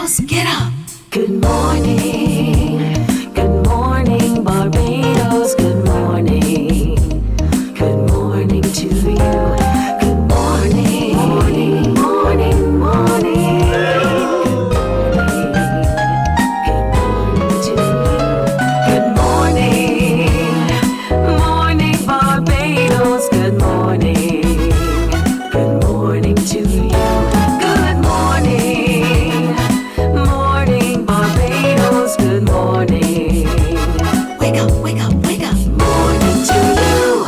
Barbados, get up. Good morning. Good morning, Barbados. Good morning. Good morning to you. Good morning. Morning, morning, morning. Good morning to you. Good morning. Morning, Barbados. Good morning. Good morning to you. Good morning. Morning, Barbados. Good morning. Wake up, wake up, wake up. Morning to you.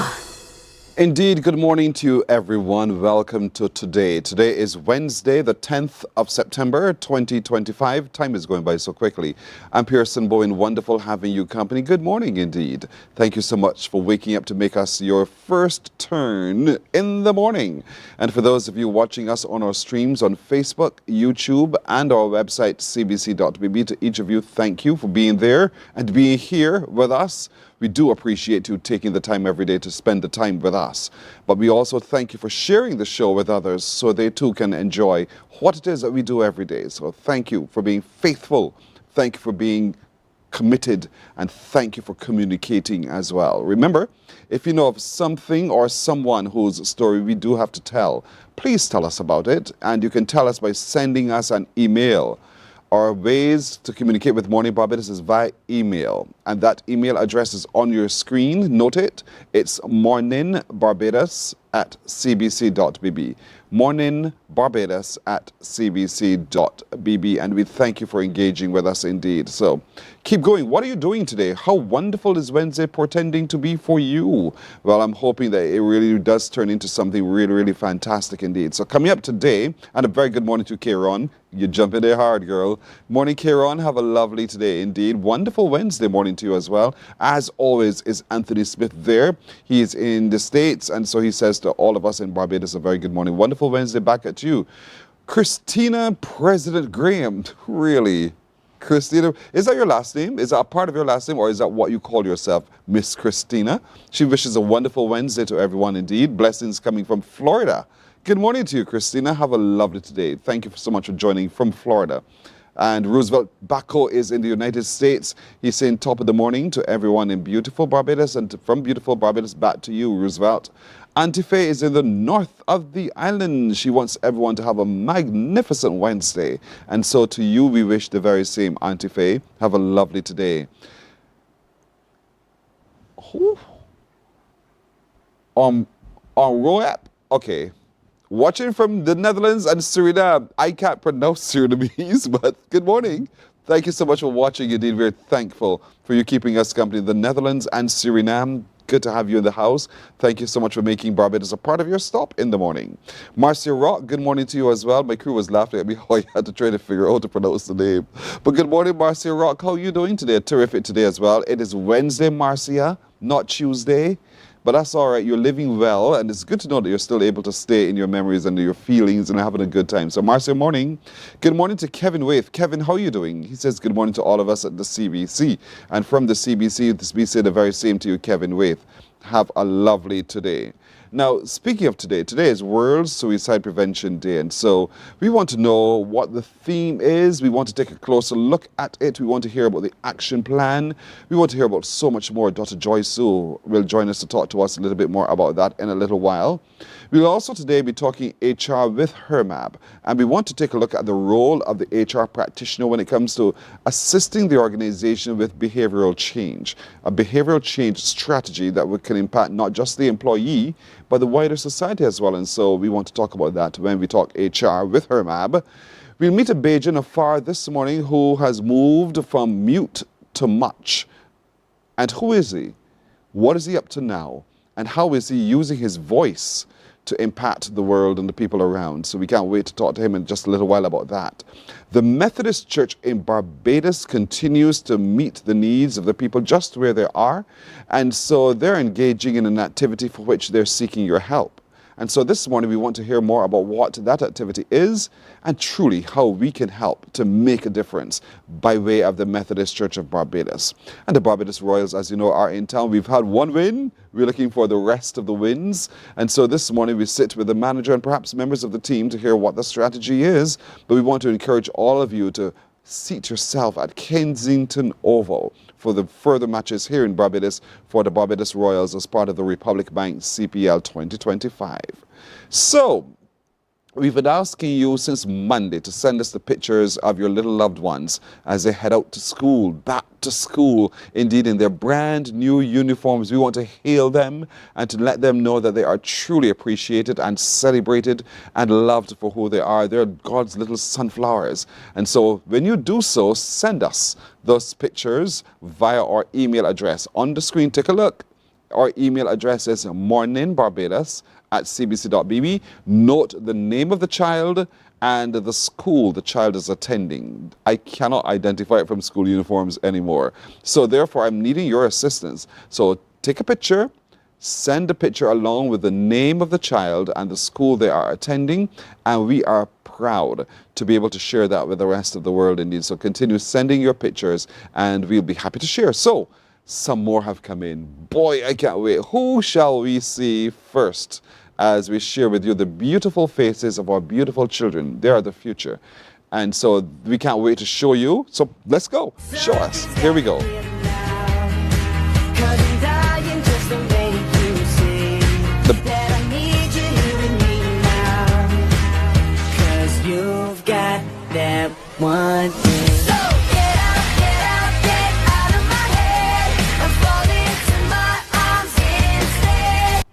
Indeed, good morning to you, everyone. Welcome to today. Today is Wednesday, the 10th of September, 2025. Time is going by so quickly. I'm Pearson Bowen. Wonderful having you company. Good morning, indeed. Thank you so much for waking up to make us your first turn in the morning. And for those of you watching us on our streams on Facebook, YouTube, and our website, cbc.bb, to each of you, thank you for being there and being here with us. We do appreciate you taking the time every day to spend the time with us. But we also thank you for sharing the show with others so they too can enjoy what it is that we do every day. So thank you for being faithful. Thank you for being committed. And thank you for communicating as well. Remember, if you know of something or someone whose story we do have to tell, please tell us about it. And you can tell us by sending us an email. Our ways to communicate with Mornin Barbados is via email. And that email address is on your screen. Note it. It's morninbarbados@cbc.bb. morninbarbados@cbc.bb. And we thank you for engaging with us indeed. So keep going. What are you doing today? How wonderful is Wednesday portending to be for you? Well, I'm hoping that it really does turn into something really, really fantastic indeed. So coming up today, and a very good morning to Kieran. You jump in there hard, girl. Morning, Kieran. Have a lovely today indeed. Wonderful Wednesday morning to you as well. As always, is Anthony Smith there. He is in the States, and so he says to all of us in Barbados, a very good morning. Wonderful Wednesday back at you. Christina President Graham. Really? Christina, is that your last name? Is that a part of your last name, or is that what you call yourself, Miss Christina? She wishes a wonderful Wednesday to everyone indeed. Blessings coming from Florida. Good morning to you, Christina. Have a lovely day. Thank you so much for joining from Florida. And Roosevelt Bacco is in the United States. He's saying top of the morning to everyone in beautiful Barbados, and from beautiful Barbados back to you, Roosevelt. Auntie Faye is in the north of the island. She wants everyone to have a magnificent Wednesday. And so to you, we wish the very same, Auntie Faye. Have a lovely day. On Roap? Okay. Watching from the Netherlands and Suriname. I can't pronounce Surinamese, but good morning. Thank you so much for watching. Indeed, we're thankful for you keeping us company. The Netherlands and Suriname, good to have you in the house. Thank you so much for making Barbados a part of your stop in the morning. Marcia Rock, good morning to you as well. My crew was laughing at me how I had to try to figure out how to pronounce the name. But good morning, Marcia Rock. How are you doing today? Terrific today as well. It is Wednesday, Marcia, not Tuesday. But that's all right. You're living well, and it's good to know that you're still able to stay in your memories and your feelings and having a good time. So, Marcia, morning. Good morning to Kevin Waith. Kevin, how are you doing? He says good morning to all of us at the CBC. And from the CBC, we say the very same to you, Kevin Waith. Have a lovely today. Now, speaking of today, today is World Suicide Prevention Day, and so we want to know what the theme is. We want to take a closer look at it. We want to hear about the action plan. We want to hear about so much more. Dr. Joy Sue will join us to talk to us a little bit more about that in a little while. We'll also today be talking HR with HERMAB, and we want to take a look at the role of the HR practitioner when it comes to assisting the organization with behavioral change, a behavioral change strategy that can impact not just the employee, but the wider society as well. And so we want to talk about that when we talk HR with HERMAB. We'll meet a Bajan Afar this morning who has moved from mute to much. And who is he? What is he up to now? And how is he using his voice to impact the world and the people around? So we can't wait to talk to him in just a little while about that. The Methodist Church in Barbados continues to meet the needs of the people just where they are. And so they're engaging in an activity for which they're seeking your help. And so this morning we want to hear more about what that activity is and truly how we can help to make a difference by way of the Methodist Church of Barbados. And the Barbados Royals, as you know, are in town. We've had one win. We're looking for the rest of the wins. And so this morning we sit with the manager and perhaps members of the team to hear what the strategy is. But we want to encourage all of you to seat yourself at Kensington Oval for the further matches here in Barbados for the Barbados Royals as part of the Republic Bank CPL 2025. So, we've been asking you since Monday to send us the pictures of your little loved ones as they head out to school, back to school, indeed in their brand new uniforms. We want to hail them and to let them know that they are truly appreciated and celebrated and loved for who they are. They're God's little sunflowers. And so when you do so, send us those pictures via our email address. On the screen, take a look. Our email address is morninbarbados@cbc.bb. Note the name of the child and the school the child is attending. I cannot identify it from school uniforms anymore. So therefore, I'm needing your assistance. So take a picture, send a picture along with the name of the child and the school they are attending, and we are proud to be able to share that with the rest of the world indeed. So continue sending your pictures and we'll be happy to share. So some more have come in. Boy, I can't wait. Who shall we see first as we share with you the beautiful faces of our beautiful children? They are the future. And so we can't wait to show you. So let's go. Show us. Here we go. You've got that one thing. So get out of my head and fall into my arms instead.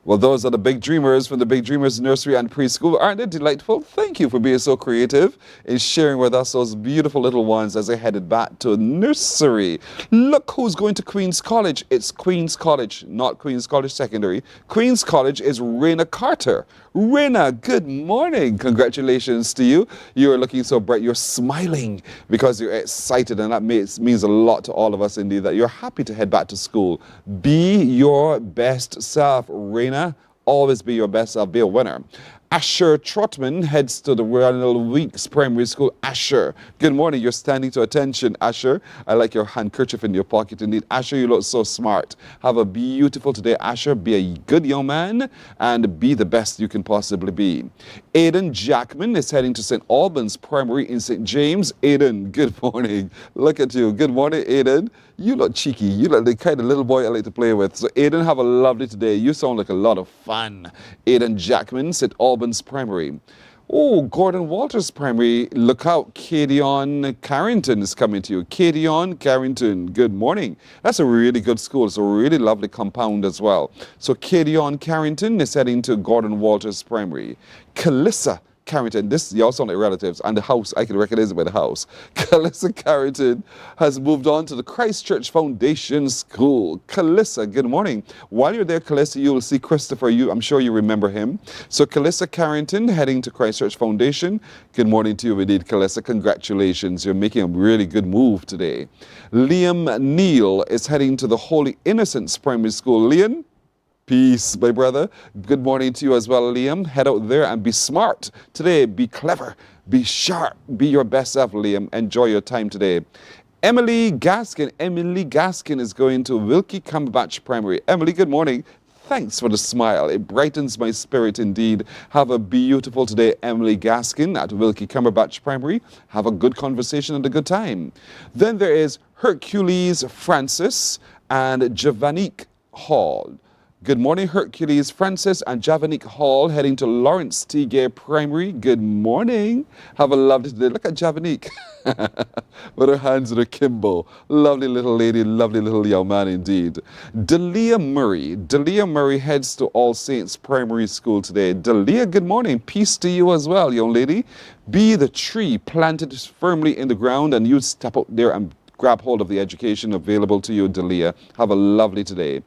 Well, those are the big dreamers from the Big Dreamers Nursery and Preschool. Aren't they delightful? Thank you for being so creative in sharing with us those beautiful little ones as they headed back to nursery. Look who's going to Queen's College. It's Queen's College, not Queen's College Secondary. Queen's College is Raina Carter. Raina, good morning. Congratulations to you. You're looking so bright. You're smiling because you're excited, and that means a lot to all of us indeed, that you're happy to head back to school. Be your best self, Raina. Always be your best self. Be a winner. Asher Trotman heads to the Royal Weeks Primary School. Asher, good morning. You're standing to attention, Asher. I like your handkerchief in your pocket indeed. Asher, you look so smart. Have a beautiful today, Asher. Be a good young man and be the best you can possibly be. Aidan Jackman is heading to St. Albans Primary in St. James. Aidan, good morning. Look at you. Good morning, Aidan. You look cheeky. You look the kind of little boy I like to play with. So, Aidan, have a lovely today. You sound like a lot of fun. Aidan Jackman, St. Albans Primary. Oh, Gordon Walters Primary. Look out. Cadion Carrington is coming to you. Cadion Carrington, good morning. That's a really good school. It's a really lovely compound as well. So, Cadion Carrington is heading to Gordon Walters Primary. Calissa Carrington, this, y'all sound like relatives, and the house, I can recognize it by the house. Calissa Carrington has moved on to the Christchurch Foundation School. Calissa, good morning. While you're there, Calissa, you'll see Christopher. I'm sure you remember him. So Calissa Carrington heading to Christchurch Foundation. Good morning to you indeed, Calissa. Congratulations. You're making a really good move today. Liam Neal is heading to the Holy Innocents Primary School. Liam? Peace, my brother. Good morning to you as well, Liam. Head out there and be smart today. Be clever. Be sharp. Be your best self, Liam. Enjoy your time today. Emily Gaskin. Emily Gaskin is going to Wilkie Cumberbatch Primary. Emily, good morning. Thanks for the smile. It brightens my spirit indeed. Have a beautiful today, Emily Gaskin at Wilkie Cumberbatch Primary. Have a good conversation and a good time. Then there is Hercules Francis and Javanique Hall. Good morning, Hercules Francis and Javanique Hall heading to Lawrence T. Gay Primary. Good morning. Have a lovely day. Look at Javanique with her hands in her kimbo. Lovely little lady, lovely little young man indeed. Delia Murray. Delia Murray heads to All Saints Primary School today. Delia, good morning. Peace to you as well, young lady. Be the tree planted firmly in the ground, and you step out there and grab hold of the education available to you, Delia. Have a lovely today.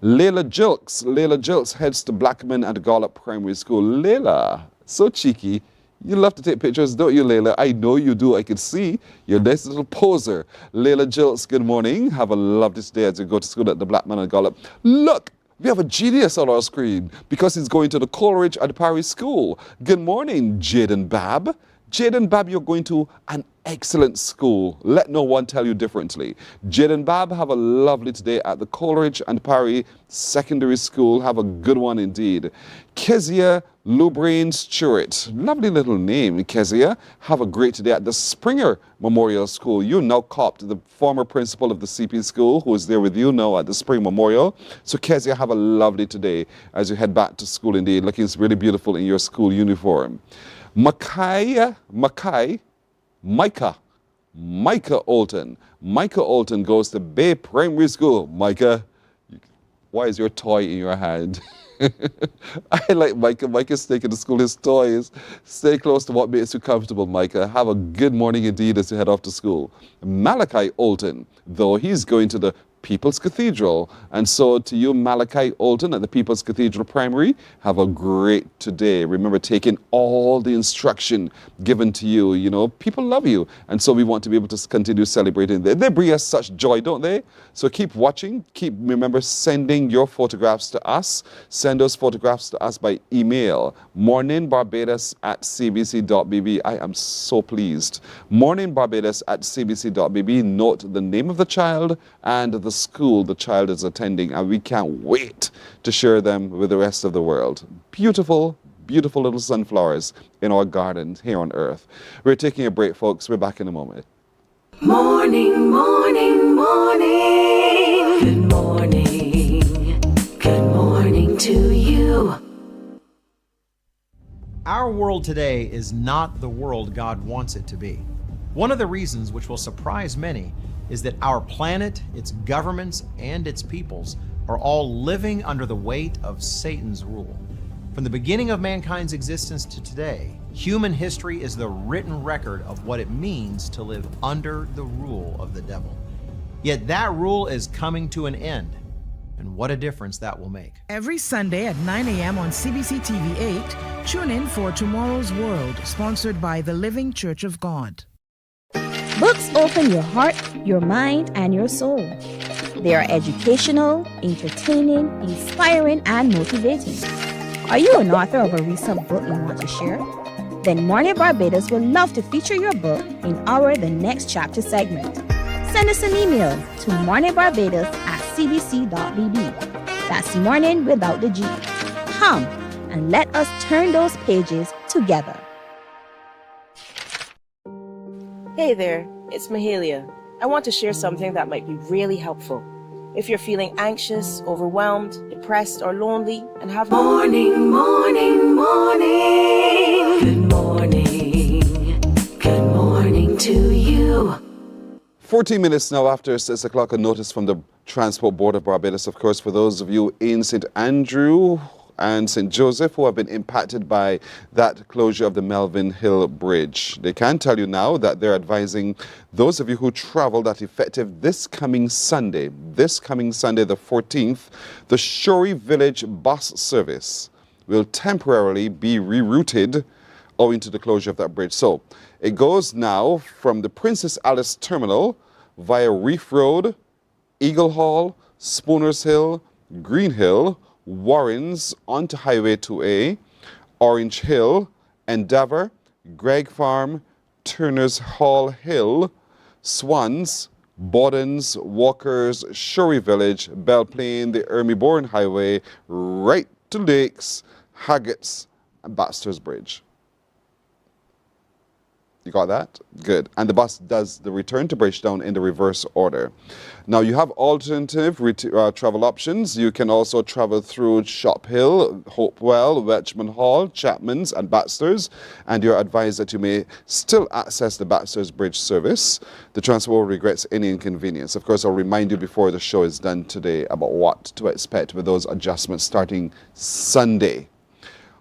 Layla Jilks. Layla Jilks heads to Blackman and Gollop Primary School. Layla, so cheeky. You love to take pictures, don't you, Layla? I know you do. I can see. You're a nice little poser. Layla Jilks, good morning. Have a lovely day as you go to school at the Blackman and Gollop. Look, we have a genius on our screen because he's going to the Coleridge and Parry School. Good morning, Jaden Babb. Jaden Babb, you're going to an excellent school. Let no one tell you differently. Jade and Bab have a lovely today at the Coleridge and Parry Secondary School. Have a good one indeed. Kezia Lubrain Stewart. Lovely little name, Kezia. Have a great today at the Springer Memorial School. You now copped the former principal of the CP school who is there with you now at the Spring Memorial. So Kezia, have a lovely today as you head back to school indeed. Looking really beautiful in your school uniform. Micah Olton. Micah Olton goes to Bay Primary School. Micah, why is your toy in your hand? I like Micah. Micah's taking to school his toys. Stay close to what makes you comfortable, Micah. Have a good morning indeed as you head off to school. Malachi Olton, though, he's going to the People's Cathedral. And so to you, Malachi Olton at the People's Cathedral Primary, have a great today. Remember, taking all the instruction given to you. You know, people love you. And so we want to be able to continue celebrating. They bring us such joy, don't they? So keep watching. Remember sending your photographs to us. Send those photographs to us by email. morninbarbados@cbc.bb. I am so pleased. morninbarbados@cbc.bb. Note the name of the child and the school the child is attending, and we can't wait to share them with the rest of the world. Beautiful, beautiful little sunflowers in our gardens here on earth. We're taking a break, folks. We're back in a moment. Morning, morning, morning. Good morning. Good morning to you. Our world today is not the world God wants it to be. One of the reasons, which will surprise many, is that our planet, its governments, and its peoples are all living under the weight of Satan's rule. From the beginning of mankind's existence to today, human history is the written record of what it means to live under the rule of the devil. Yet that rule is coming to an end, and what a difference that will make. Every Sunday at 9 a.m. on CBC TV 8, tune in for Tomorrow's World, sponsored by the Living Church of God. Books open your heart, your mind, and your soul. They are educational, entertaining, inspiring, and motivating. Are you an author of a recent book you want to share? Then Mornin Barbados would love to feature your book in our The Next Chapter segment. Send us an email to morninbarbados@cbc.bb. That's morning without the G. Come and let us turn those pages together. Hey there, it's Mahalia. I want to share something that might be really helpful. If you're feeling anxious, overwhelmed, depressed, or lonely, and have Morning, morning, morning. Good morning. Good morning to you. 14 minutes now after 6 o'clock, a notice from the Transport Board of Barbados, of course, for those of you in St. Andrew and St. Joseph who have been impacted by that closure of the Melvin Hill Bridge. They can tell you now that they're advising those of you who travel that effective this coming Sunday, the 14th, the Shorey Village bus service will temporarily be rerouted owing to the closure of that bridge. So it goes now from the Princess Alice Terminal via Reef Road, Eagle Hall, Spooners Hill, Green Hill, Warrens onto Highway 2A, Orange Hill, Endeavour, Gregg Farm, Turner's Hall Hill, Swans, Bawdens, Walkers, Shorey Village, Belle Plaine, the Ermy-Bourne Highway, right to Lakes, Haggett's, and Baxter's Bridge. You got that? Good. And the bus does the return to Bridgetown in the reverse order. Now, you have alternative travel options. You can also travel through Shop Hill, Hopewell, Welchman Hall, Chapman's, and Baxter's. And you're advised that you may still access the Baxter's Bridge service. The transport regrets any inconvenience. Of course, I'll remind you before the show is done today about what to expect with those adjustments starting Sunday.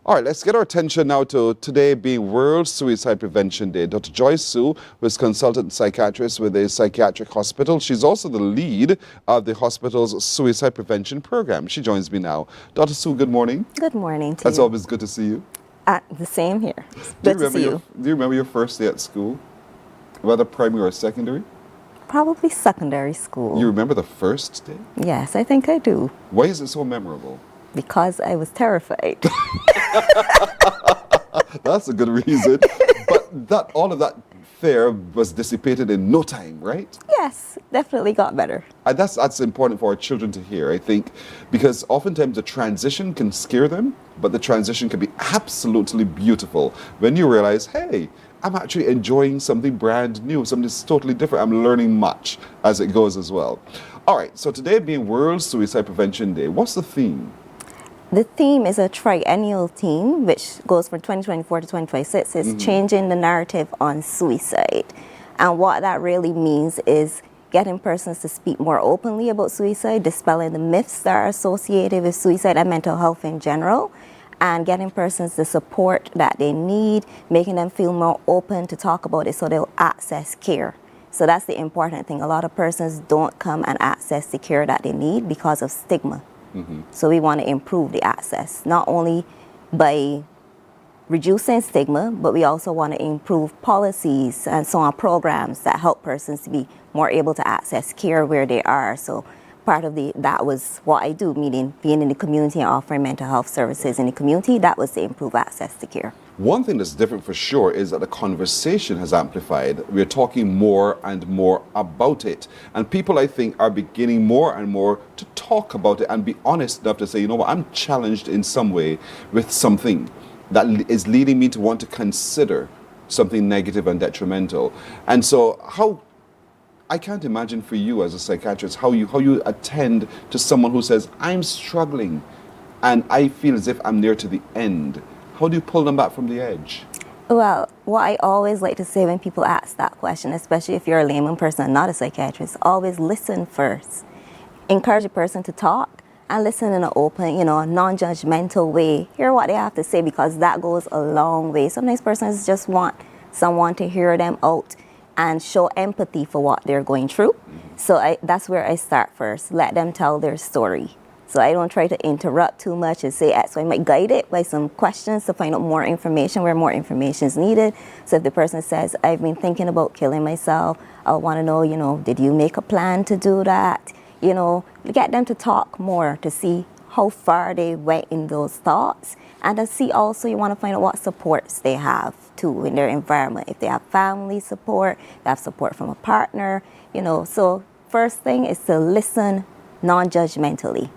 All right, let's get our attention now to today being World Suicide Prevention Day. Dr. Joyce Su, who is consultant psychiatrist with a psychiatric hospital. She's also the lead of the hospital's suicide prevention program. She joins me now. Dr. Su, good morning. Good morning to It's you. always good to see you. The same here. Good to see you. Do you remember your first day at school? Whether primary or secondary? Probably secondary school. You remember the first day? Yes, I think I do. Why is it so memorable? Because I was terrified. That's a good reason. But all of that fear was dissipated in no time, right? Yes, definitely got better. And that's important for our children to hear, I think, because oftentimes the transition can scare them, but the transition can be absolutely beautiful when you realize, hey, I'm actually enjoying something brand new, something that's totally different. I'm learning much as it goes as well. All right, so today being World Suicide Prevention Day, what's the theme? The theme is a triennial theme, which goes from 2024 to 2026. It's changing the narrative on suicide. And what that really means is getting persons to speak more openly about suicide, dispelling the myths that are associated with suicide and mental health in general, and getting persons the support that they need, making them feel more open to talk about it so they'll access care. So that's the important thing. A lot of persons don't come and access the care that they need because of stigma. So we want to improve the access, not only by reducing stigma, but we also want to improve policies and so on, programs that help persons to be more able to access care where they are. So part of that was what I do, meaning being in the community and offering mental health services in the community. That was to improve access to care. One thing that's different for sure is that the conversation has amplified. We're talking more and more about it. And people, I think, are beginning more and more to talk about it and be honest enough to say, you know what, I'm challenged in some way with something that is leading me to want to consider something negative and detrimental. And so I can't imagine for you as a psychiatrist how you attend to someone who says, I'm struggling and I feel as if I'm near to the end. How do you pull them back from the edge? Well, what I always like to say when people ask that question, especially if you're a layman person and not a psychiatrist, always listen first. Encourage a person to talk and listen in an open, non-judgmental way. Hear what they have to say, because that goes a long way. Sometimes persons just want someone to hear them out and show empathy for what they're going through. So that's where I start first. Let them tell their story. So I don't try to interrupt too much and say X. So I might guide it by some questions to find out more information where more information is needed. So if the person says, I've been thinking about killing myself, I want to know, did you make a plan to do that? Get them to talk more to see how far they went in those thoughts. And to see also, you want to find out what supports they have too in their environment. If they have family support, they have support from a partner, So first thing is to listen non-judgmentally.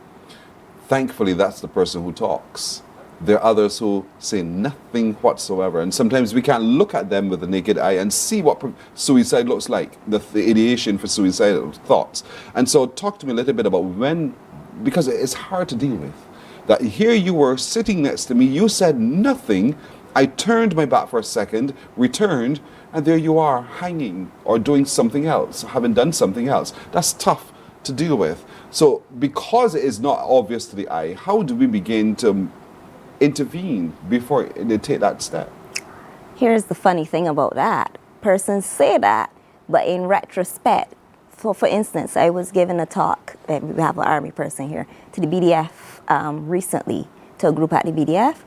Thankfully, that's the person who talks. There are others who say nothing whatsoever. And sometimes we can't look at them with the naked eye and see what suicide looks like, the ideation for suicidal thoughts. And so talk to me a little bit about because it's hard to deal with, that here you were sitting next to me, you said nothing, I turned my back for a second, returned, and there you are hanging or doing something else, having done something else. That's tough to deal with. So because it is not obvious to the eye, how do we begin to intervene before they take that step? Here's the funny thing about that. Persons say that, but in retrospect, for instance, I was given a talk, we have an Army person here, to the BDF recently, to a group at the BDF,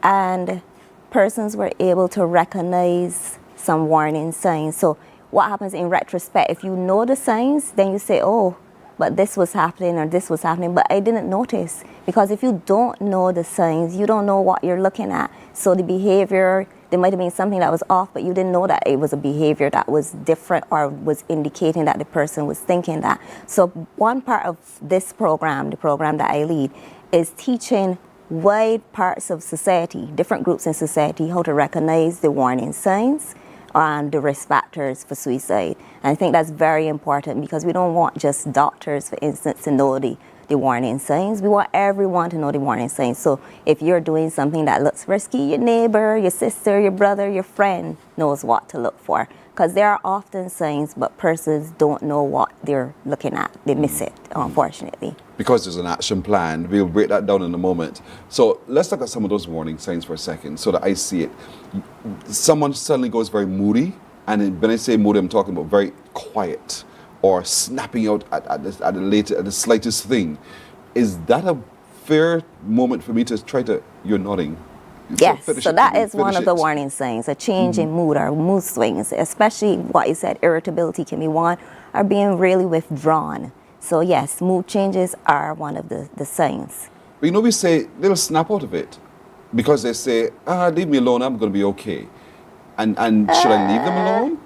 and persons were able to recognize some warning signs. So what happens in retrospect, if you know the signs, then you say, oh, but this was happening or this was happening, but I didn't notice. Because if you don't know the signs, you don't know what you're looking at. So the behavior, there might have been something that was off, but you didn't know that it was a behavior that was different or was indicating that the person was thinking that. So one part of this program, the program that I lead, is teaching wide parts of society, different groups in society, how to recognize the warning signs and the risk factors for suicide. And I think that's very important, because we don't want just doctors, for instance, to know the warning signs. We want everyone to know the warning signs. So if you're doing something that looks risky, your neighbor, your sister, your brother, your friend knows what to look for. Because there are often signs, but persons don't know what they're looking at. They miss it, unfortunately. Because there's an action plan. We'll break that down in a moment. So let's look at some of those warning signs for a second so that I see it. Someone suddenly goes very moody, and when I say moody, I'm talking about very quiet or snapping out at the slightest thing. Is that a fair moment for me to try to, you're nodding. Yes, so that is one of the warning signs, a change in mood or mood swings, especially what you said, irritability can be one, or being really withdrawn. So yes, mood changes are one of the signs. But we say they'll snap out of it because they say, leave me alone, I'm going to be okay. And should I leave them alone?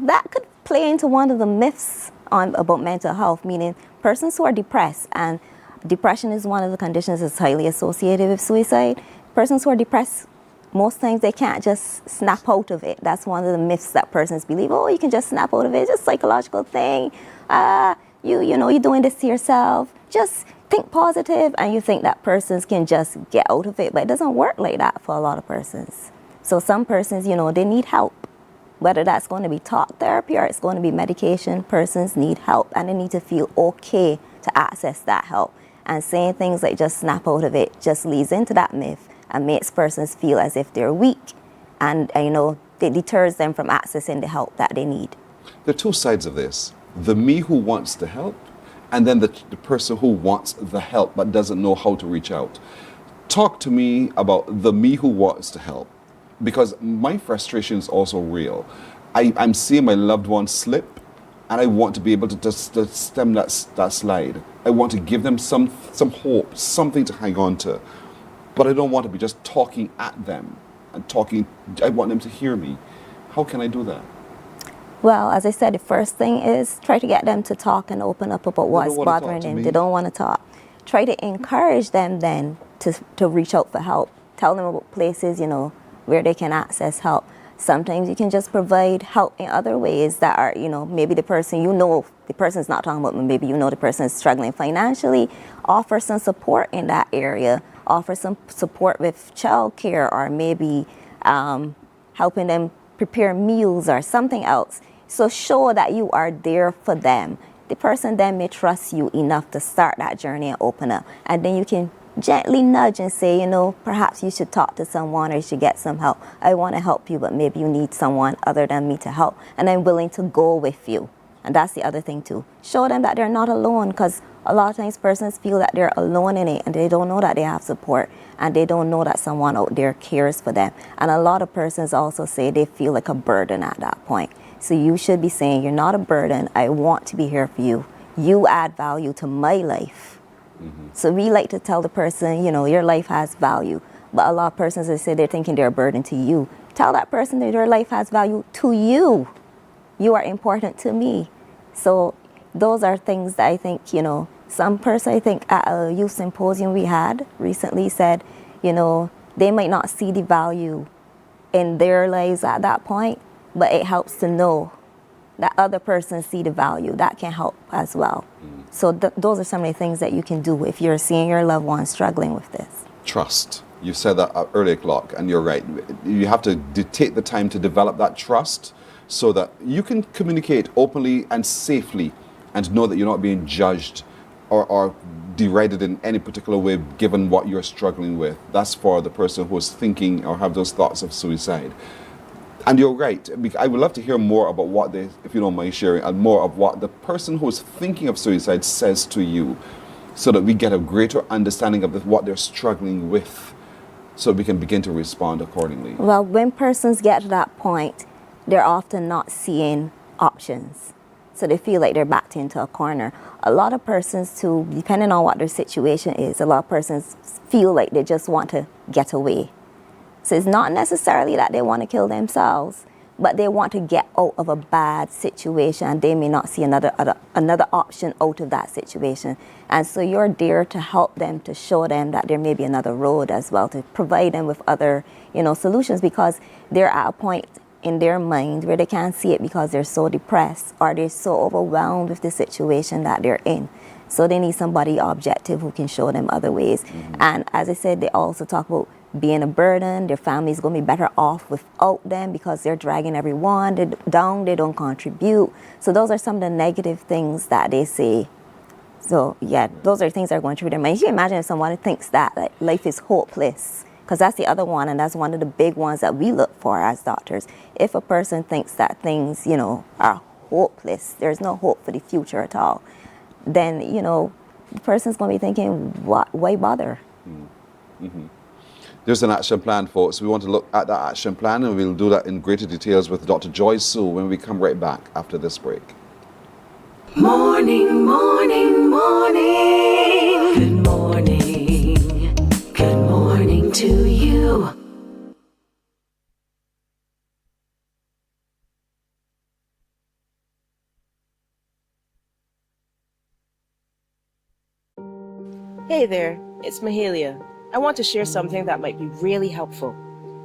that could play into one of the myths about mental health, meaning persons who are depressed, and depression is one of the conditions that's highly associated with suicide. Persons who are depressed, most times they can't just snap out of it. That's one of the myths that persons believe. Oh, you can just snap out of it. It's just a psychological thing. You're doing this to yourself. Just think positive, and you think that persons can just get out of it. But it doesn't work like that for a lot of persons. So some persons, they need help. Whether that's going to be talk therapy or it's going to be medication, persons need help, and they need to feel okay to access that help. And saying things like just snap out of it just leads into that myth and makes persons feel as if they're weak, and it deters them from accessing the help that they need. There are two sides of this. The me who wants the help, and then the person who wants the help but doesn't know how to reach out. Talk to me about the me who wants to help, because my frustration is also real. I'm seeing my loved one slip, and I want to be able to just stem that slide. I want to give them some hope, something to hang on to. But I don't want to be just talking at them and talking. I want them to hear me. How can I do that? Well, as I said, the first thing is try to get them to talk and open up about what's bothering them. They don't want to talk. Try to encourage them then to reach out for help. Tell them about places, where they can access help. Sometimes you can just provide help in other ways that are, maybe the person, the person's not talking about, maybe the person is struggling financially. Offer some support in that area. Offer some support with childcare, or maybe helping them prepare meals or something else. So show that you are there for them. The person then may trust you enough to start that journey and open up. And then you can gently nudge and say, perhaps you should talk to someone, or you should get some help. I want to help you, but maybe you need someone other than me to help. And I'm willing to go with you. And that's the other thing too. Show them that they're not alone, because a lot of times persons feel that they're alone in it, and they don't know that they have support, and they don't know that someone out there cares for them. And a lot of persons also say they feel like a burden at that point. So you should be saying, you're not a burden. I want to be here for you. You add value to my life. Mm-hmm. So we like to tell the person, your life has value. But a lot of persons, they say they're thinking they're a burden to you. Tell that person that your life has value to you. You are important to me. So those are things that I think, some person, I think at a youth symposium we had recently said, they might not see the value in their lives at that point, but it helps to know that other persons see the value. That can help as well. Mm. So those are some of the things that you can do if you're seeing your loved one struggling with this. Trust. You said that earlier, Clark, and you're right. You have to take the time to develop that trust so that you can communicate openly and safely and know that you're not being judged or derided in any particular way given what you're struggling with. That's for the person who is thinking or have those thoughts of suicide. And you're right. I would love to hear more about what they, if you don't mind sharing, and more of what the person who is thinking of suicide says to you, so that we get a greater understanding of what they're struggling with, so we can begin to respond accordingly. Well, when persons get to that point, they're often not seeing options. So they feel like they're backed into a corner. A lot of persons too, depending on what their situation is, a lot of persons feel like they just want to get away. So it's not necessarily that they want to kill themselves, but they want to get out of a bad situation, and they may not see another option out of that situation. And so you're there to help them, to show them that there may be another road as well, to provide them with other, solutions, because they're at a point in their mind where they can't see it because they're so depressed or they're so overwhelmed with the situation that they're in. So they need somebody objective who can show them other ways. Mm-hmm. And as I said, they also talk about being a burden. Their family's going to be better off without them because they're dragging everyone down. They don't contribute. So those are some of the negative things that they say. So yeah, those are things that are going through their mind. You can imagine if someone thinks that life is hopeless, because that's the other one, and that's one of the big ones that we look for as doctors. If a person thinks that things, are hopeless, there's no hope for the future at all, then, the person's going to be thinking, why bother? Mm-hmm. There's an action plan, folks. We want to look at that action plan, and we'll do that in greater details with Dr. Joy Sue when we come right back after this break. Morning, morning, morning. Good morning. Good morning to you. Hey there, it's Mahalia. I want to share something that might be really helpful.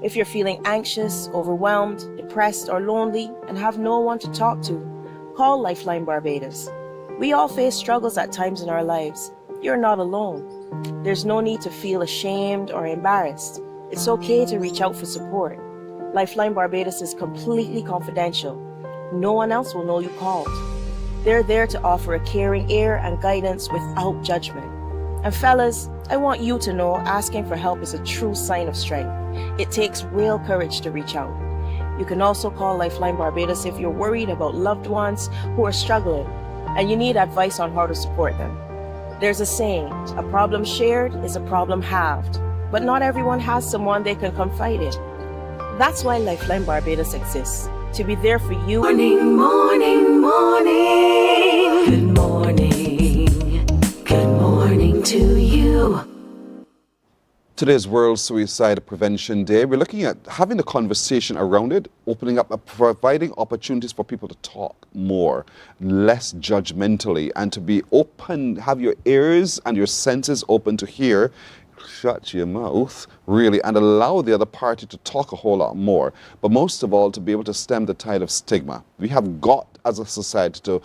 If you're feeling anxious, overwhelmed, depressed, or lonely and have no one to talk to, call Lifeline Barbados. We all face struggles at times in our lives. You're not alone. There's no need to feel ashamed or embarrassed. It's okay to reach out for support. Lifeline Barbados is completely confidential. No one else will know you called. They're there to offer a caring ear and guidance without judgment. And fellas, I want you to know asking for help is a true sign of strength. It takes real courage to reach out. You can also call Lifeline Barbados if you're worried about loved ones who are struggling and you need advice on how to support them. There's a saying, a problem shared is a problem halved, but not everyone has someone they can confide in. That's why Lifeline Barbados exists, to be there for you. Morning, morning, morning. Good morning. Good morning to you. Today is World Suicide Prevention Day. We're looking at having a conversation around it, opening up, providing opportunities for people to talk more, less judgmentally, and to be open, have your ears and your senses open to hear, shut your mouth, really, and allow the other party to talk a whole lot more. But most of all, to be able to stem the tide of stigma. We have got, as a society, to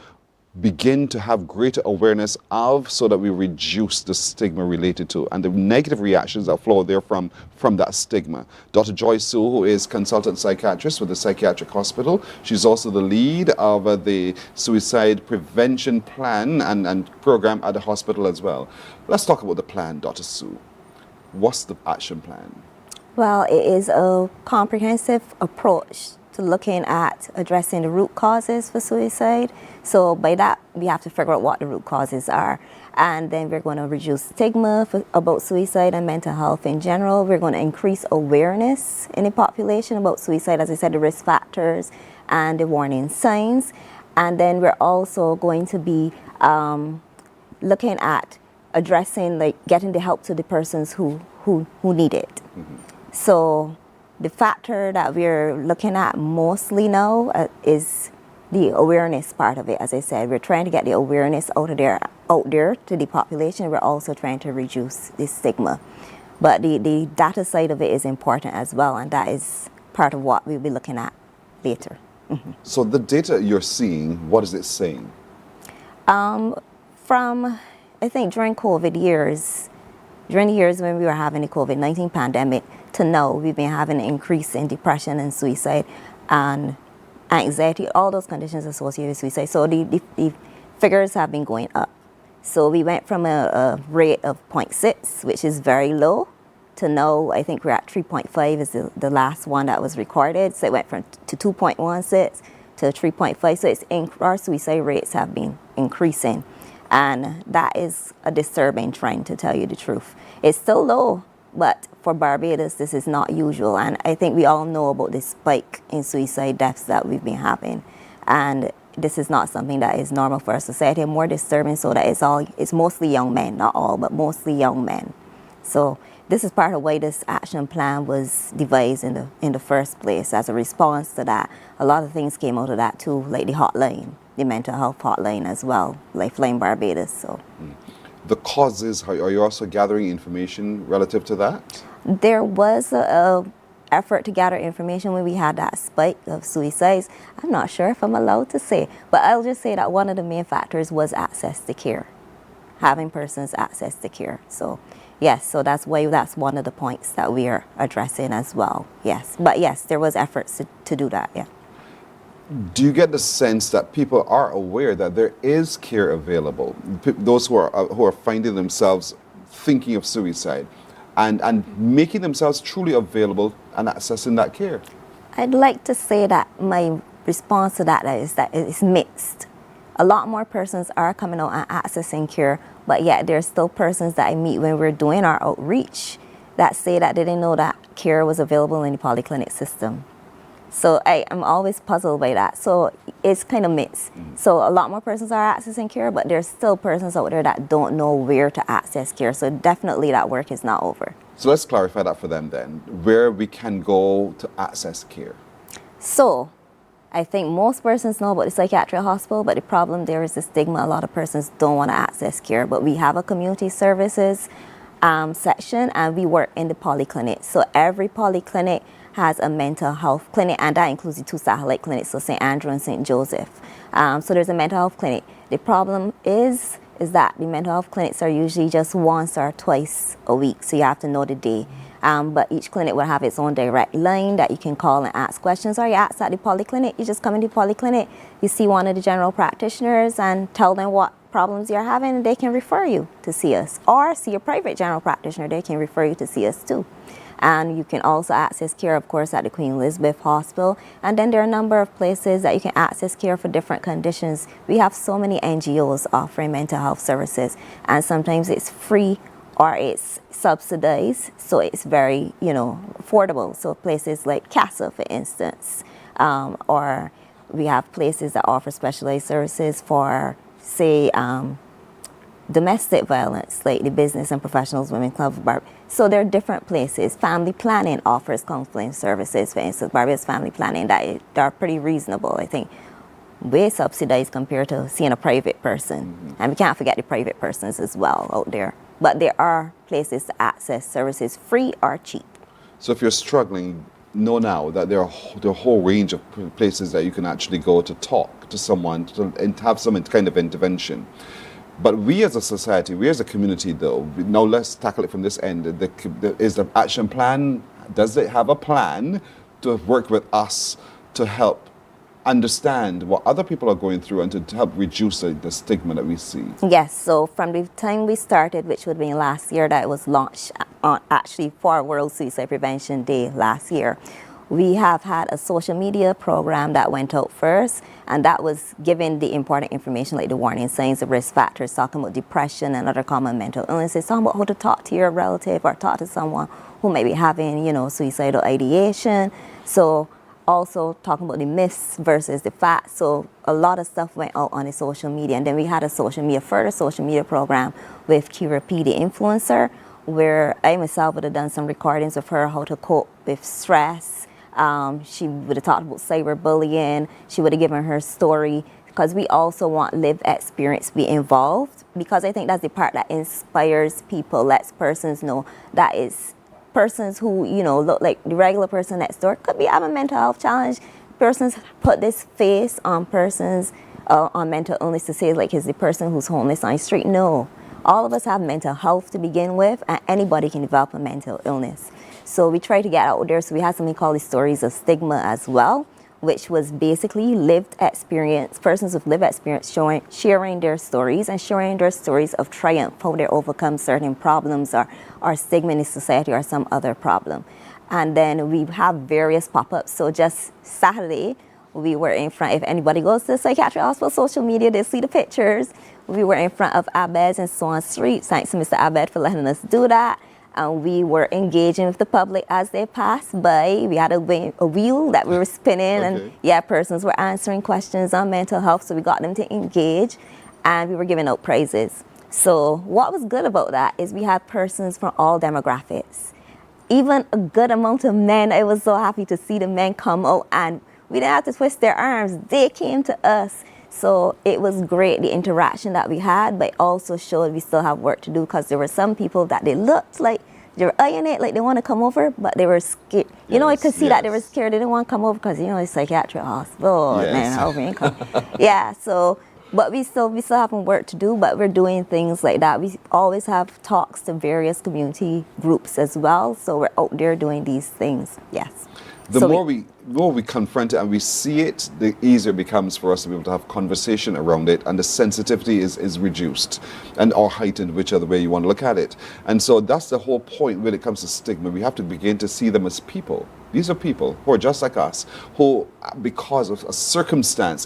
begin to have greater awareness of, so that we reduce the stigma related to and the negative reactions that flow there from that stigma. Dr. Joy Sue, who is consultant psychiatrist with the psychiatric hospital, she's also the lead of the suicide prevention plan and program at the hospital as well. Let's talk about the plan, Dr. Sue. What's the action plan? Well, it is a comprehensive approach to looking at addressing the root causes for suicide. So by that, we have to figure out what the root causes are. And then we're going to reduce stigma about suicide and mental health in general. We're going to increase awareness in the population about suicide, as I said, the risk factors and the warning signs. And then we're also going to be looking at addressing, like, getting the help to the persons who need it. Mm-hmm. So the factor that we're looking at mostly now is the awareness part of it. As I said, we're trying to get the awareness out there to the population. We're also trying to reduce the stigma. But the data side of it is important as well, and that is part of what we'll be looking at later. Mm-hmm. So the data you're seeing, what is it saying? From, I think, during the years when we were having the COVID-19 pandemic to now, we've been having an increase in depression and suicide and anxiety, all those conditions associated with suicide. So the figures have been going up. So we went from a rate of 0.6, which is very low, to now I think we're at 3.5 is the last one that was recorded. So it went to 2.16 to 3.5. So our suicide rates have been increasing. And that is a disturbing trend, to tell you the truth. It's still low, but for Barbados, this is not usual. And I think we all know about the spike in suicide deaths that we've been having. And this is not something that is normal for our society. More disturbing, so that it's mostly young men, not all, but mostly young men. So this is part of why this action plan was devised in the first place, as a response to that. A lot of things came out of that too, like the hotline, the mental health hotline as well, Lifeline Barbados. So. The causes, are you also gathering information relative to that? There was a effort to gather information when we had that spike of suicides. I'm not sure if I'm allowed to say, but I'll just say that one of the main factors was access to care, having persons access to care. So yes, so that's one of the points that we are addressing as well. Yes, but yes, there was efforts to do that, yeah. Do you get the sense that people are aware that there is care available? Those who are finding themselves thinking of suicide and making themselves truly available and accessing that care? I'd like to say that my response to that is mixed. A lot more persons are coming out and accessing care, but yet there's still persons that I meet when we're doing our outreach that say that they didn't know that care was available in the polyclinic system. So I'm always puzzled by that. So it's kind of mixed. Mm-hmm. So a lot more persons are accessing care, but there's still persons out there that don't know where to access care. So definitely that work is not over. So let's clarify that for them then, where we can go to access care. So I think most persons know about the psychiatric hospital, but the problem there is the stigma. A lot of persons don't want to access care, but we have a community services section, and we work in the polyclinic. So every polyclinic has a mental health clinic, and that includes the two satellite clinics, so St. Andrew and St. Joseph. So there's a mental health clinic. The problem is that the mental health clinics are usually just once or twice a week, so you have to know the day. But each clinic will have its own direct line that you can call and ask questions, or you ask at the polyclinic. You just come into the polyclinic, you see one of the general practitioners and tell them what problems you're having, and they can refer you to see us, or see a private general practitioner. They can refer you to see us too. And you can also access care, of course, at the Queen Elizabeth Hospital. And then there are a number of places that you can access care for different conditions. We have so many NGOs offering mental health services, and sometimes it's free or it's subsidized, so it's very, affordable. So places like CASA, for instance, or we have places that offer specialized services for, say, domestic violence, like the Business and Professionals Women Club of Barbados. So there are different places. Family planning offers counseling services, for instance, Barbados Family Planning, that are pretty reasonable, I think. Way subsidized compared to seeing a private person. And we can't forget the private persons as well out there. But there are places to access services free or cheap. So if you're struggling, know now that there are a whole range of places that you can actually go to talk to someone and have some kind of intervention. But we as a society, we as a community though, now let's tackle it from this end. Is the action plan, does it have a plan to work with us to help understand what other people are going through and to help reduce the stigma that we see? Yes, so from the time we started, which would have been last year, that it was launched actually for World Suicide Prevention Day last year, we have had a social media program that went out first, and that was giving the important information like the warning signs, the risk factors, talking about depression and other common mental illnesses, talking about how to talk to your relative or talk to someone who may be having, suicidal ideation. So also talking about the myths versus the facts. So a lot of stuff went out on the social media. And then we had a further social media program with Kira P, the influencer, where I myself would have done some recordings of her, how to cope with stress. She would have talked about cyberbullying. She would have given her story, because we also want lived experience to be involved, because I think that's the part that inspires people, lets persons know that is persons who, look like the regular person next door could be having a mental health challenge. Persons put this face on persons on mental illness to say, like, is the person who's homeless on the street? No. All of us have mental health to begin with, and anybody can develop a mental illness. So we try to get out there. So we had something called the Stories of Stigma as well, which was basically lived experience, persons with lived experience sharing their stories and sharing their stories of triumph, how they overcome certain problems or stigma in society or some other problem. And then we have various pop-ups. So just Saturday, we were in front, if anybody goes to the psychiatric hospital social media, they'll see the pictures. We were in front of Abed's and Swan Street. Thanks to Mr. Abed for letting us do that. And we were engaging with the public as they passed by. We had a wheel that we were spinning, Okay. and persons were answering questions on mental health, so we got them to engage, and we were giving out prizes. So what was good about that is we had persons from all demographics. Even a good amount of men. I was so happy to see the men come out, and we didn't have to twist their arms. They came to us. So it was great, the interaction that we had, but also showed we still have work to do, because there were some people that they looked like they were eyeing it, like they want to come over, but they were scared. I could see that they were scared. They didn't want to come over because, it's psychiatric hospital. Yes. But we still having work to do, but we're doing things like that. We always have talks to various community groups as well, so we're out there doing these things, yes. The more we confront it and we see it, the easier it becomes for us to be able to have conversation around it, and the sensitivity is reduced or heightened, whichever way you want to look at it. And so that's the whole point when it comes to stigma. We have to begin to see them as people. These are people who are just like us, who, because of a circumstance,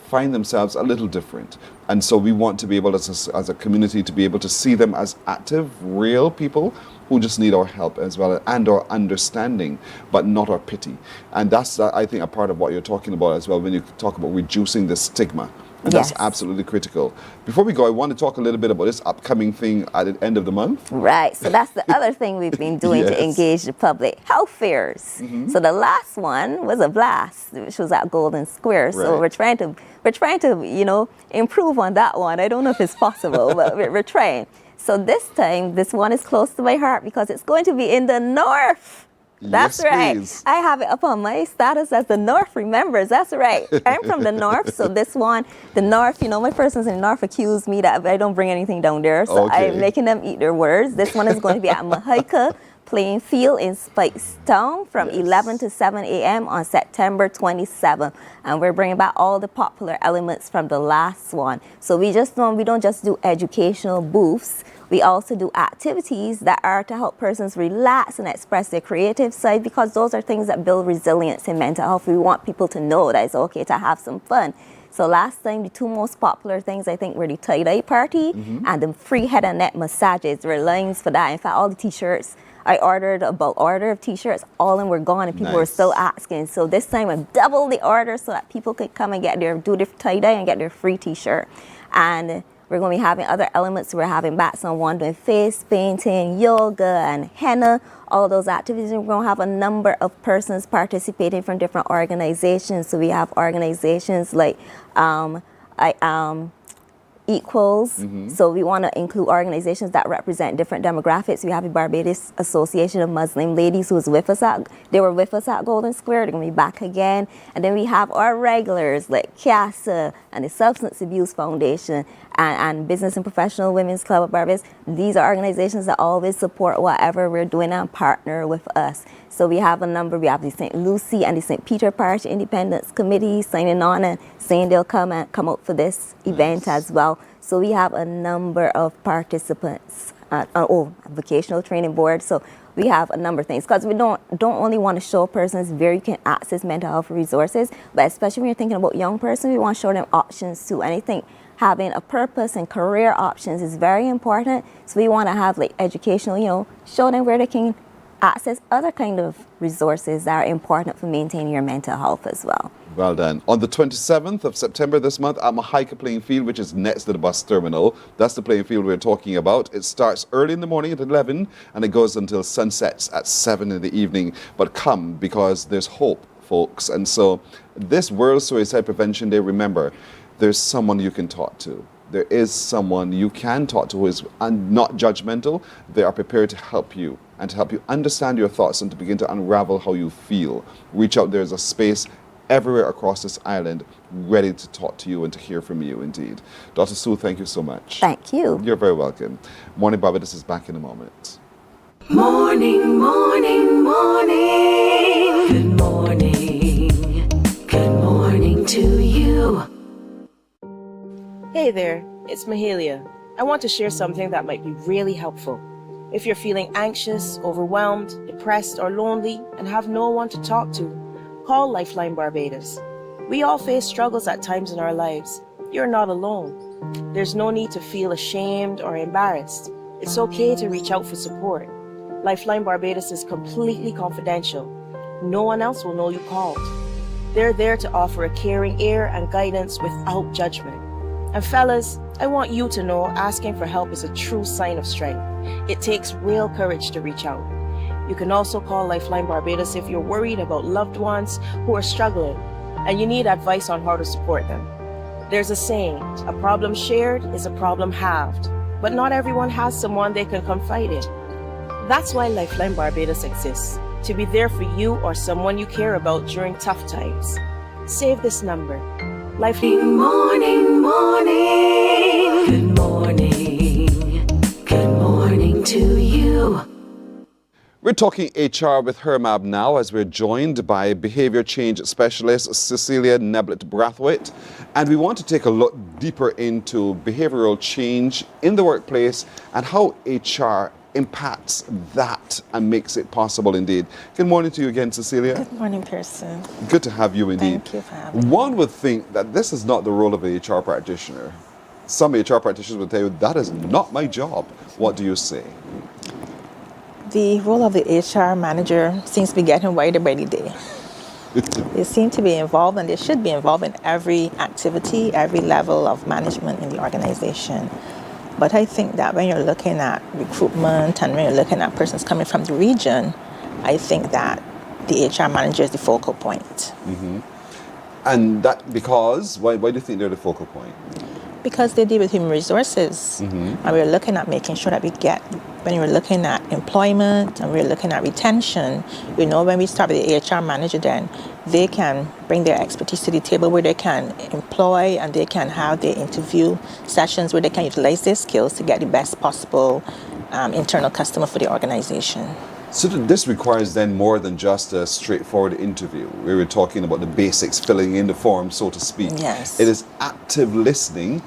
find themselves a little different. And so we want to be able, as a community, to be able to see them as active, real people who just need our help as well, and our understanding, but not our pity. And that's, I think, a part of what you're talking about as well when you talk about reducing the stigma And that's Yes. absolutely critical. Before we go, I want to talk a little bit about this upcoming thing at the end of the month. Right. So that's the other thing we've been doing to Yes. engage the public. Health fairs. So the last one was a blast, which was at Golden Square. So Right. we're trying to, improve on that one. I don't know if it's possible, but we're trying. So this time, this one is close to my heart because it's going to be in the north. That's Yes, right. please. I have it up on my status as the North remembers. That's right. I'm from the North, so this one, the North, my persons in the North accuse me that I don't bring anything down there, so Okay. I'm making them eat their words. This one is going to be at Mahika Playing Field in Speightstown from Yes. 11 to 7 a.m. on September 27th. And we're bringing back all the popular elements from the last one. So we don't just do educational booths. We also do activities that are to help persons relax and express their creative side, because those are things that build resilience in mental health. We want people to know that it's okay to have some fun. So last time, the two most popular things, I think, were the tie-dye party and the free head and neck massages. There were lines for that. In fact, all the T-shirts, I ordered about order of T-shirts, all of them were gone and people were Nice. still asking. So this time I've doubled the order so that people could come and do their tie-dye and get their free T-shirt. And we're going to be having other elements. We're having bats on one doing face painting, yoga, and henna, all those activities. And we're going to have a number of persons participating from different organizations. So we have organizations like Equals. So we want to include organizations that represent different demographics. We have the Barbados Association of Muslim Ladies who was with us they were with us at Golden Square. They're going to be back again. And then we have our regulars like CASA and the Substance Abuse Foundation and Business and Professional Women's Club of Barbados. These are organizations that always support whatever we're doing and partner with us. So we have a number. We have the St. Lucie and the St. Peter Parish Independence Committee signing on and saying they'll come out for this event as well. So we have a number of participants. Vocational Training Board. So we have a number of things because we don't only want to show persons where you can access mental health resources, but especially when you're thinking about young persons, we want to show them options too. And I think having a purpose and career options is very important. So we want to have like educational, show them where they can access other kind of resources that are important for maintaining your mental health as well. Well done. On the 27th of September this month at Mahika Playing Field, which is next to the bus terminal. That's the playing field we're talking about. It starts early in the morning at 11 and it goes until sunsets at 7 in the evening. But come, because there's hope, folks. And so this World Suicide Prevention Day, remember, there's someone you can talk to. There is someone you can talk to who is not judgmental. They are prepared to help you and to help you understand your thoughts and to begin to unravel how you feel. Reach out. There's a space everywhere across this island ready to talk to you and to hear from you indeed. Dr. Sue, thank you so much. Thank you. You're very welcome. Morning Barbados is back in a moment. Morning, morning, morning. Good morning. Good morning to you. Hey there, it's Mahalia. I want to share something that might be really helpful. If you're feeling anxious, overwhelmed, depressed, or lonely and have no one to talk to, call Lifeline Barbados. We all face struggles at times in our lives. You're not alone. There's no need to feel ashamed or embarrassed. It's okay to reach out for support. Lifeline Barbados is completely confidential. No one else will know you called. They're there to offer a caring ear and guidance without judgment. And fellas, I want you to know asking for help is a true sign of strength. It takes real courage to reach out. You can also call Lifeline Barbados if you're worried about loved ones who are struggling and you need advice on how to support them. There's a saying, a problem shared is a problem halved, but not everyone has someone they can confide in. That's why Lifeline Barbados exists, to be there for you or someone you care about during tough times. Save this number. Lifeline. Morning, morning. Good morning. Good morning to you. We're talking HR with Hermab now as we're joined by behavior change specialist Cecilia Neblett-Brathwaite. And we want to take a look deeper into behavioral change in the workplace and how HR impacts that and makes it possible indeed. Good morning to you again, Cecilia. Good morning, Pearson. Good to have you indeed. Thank you for having me. One would think that this is not the role of a HR practitioner. Some HR practitioners would tell you, that is not my job. What do you say? The role of the HR manager seems to be getting wider by the day. They seem to be involved, and they should be involved in every activity, every level of management in the organization. But I think that when you're looking at recruitment and when you're looking at persons coming from the region, I think that the HR manager is the focal point. And that because, why do you think they're the focal point? Because they deal with human resources. And we're looking at making sure that we get, when we're looking at employment and we're looking at retention, when we start with the HR manager, then they can bring their expertise to the table where they can employ and they can have their interview sessions where they can utilize their skills to get the best possible internal customer for the organization. So this requires then more than just a straightforward interview. We were talking about the basics, filling in the form, so to speak. Yes. It is active listening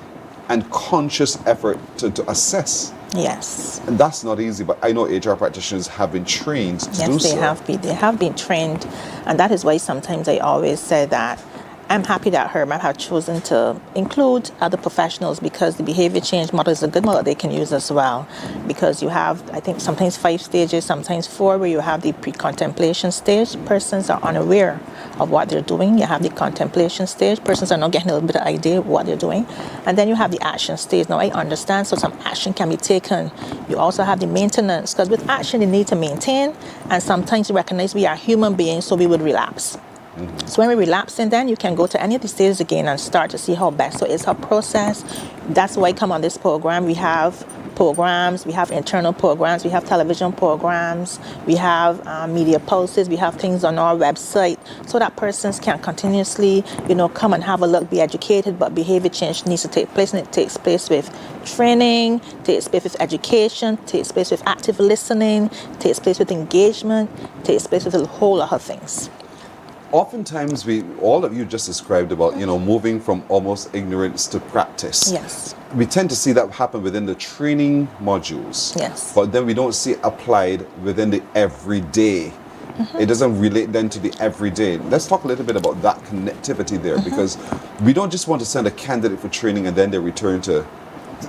and conscious effort to assess. Yes. And that's not easy, but I know HR practitioners have been trained to do so. Yes, they have been trained, and that is why sometimes I always say that I'm happy that Herman have chosen to include other professionals, because the behavior change model is a good model they can use as well. Because you have, I think, sometimes 5 stages, sometimes 4, where you have the pre-contemplation stage. Persons are unaware of what they're doing. You have the contemplation stage. Persons are not getting a little bit of idea of what they're doing. And then you have the action stage. Now, I understand, so some action can be taken. You also have the maintenance, because with action, you need to maintain. And sometimes you recognize we are human beings, so we would relapse. So when we relapse, and then you can go to any of the stages again and start to see how best. So it's a process. That's why I come on this program. We have programs, we have internal programs, we have television programs, we have media pulses, we have things on our website, so that persons can continuously, come and have a look, be educated. But behavior change needs to take place, and it takes place with training, takes place with education, takes place with active listening, takes place with engagement, takes place with a whole lot of things. Oftentimes, all of you just described about, moving from almost ignorance to practice. Yes. We tend to see that happen within the training modules. Yes. But then we don't see it applied within the everyday. It doesn't relate then to the everyday. Let's talk a little bit about that connectivity there, because we don't just want to send a candidate for training and then they return to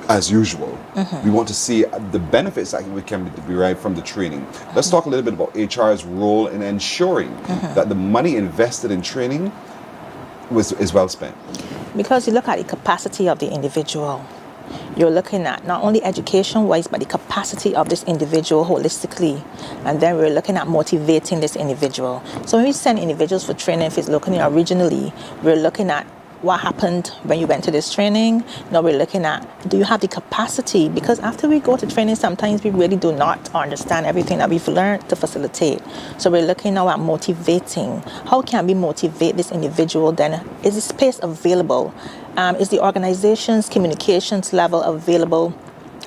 as usual. We want to see the benefits that we can derive from the training. Let's talk a little bit about HR's role in ensuring that the money invested in training is well spent. Because you look at the capacity of the individual. You're looking at not only education-wise, but the capacity of this individual holistically. And then we're looking at motivating this individual. So when we send individuals for training, if it's locally or regionally, we're looking at what happened when you went to this training. Now we're looking at, do you have the capacity? Because after we go to training, sometimes we really do not understand everything that we've learned to facilitate. So we're looking now at motivating. How can we motivate this individual then? Is the space available? Is the organization's communications level available?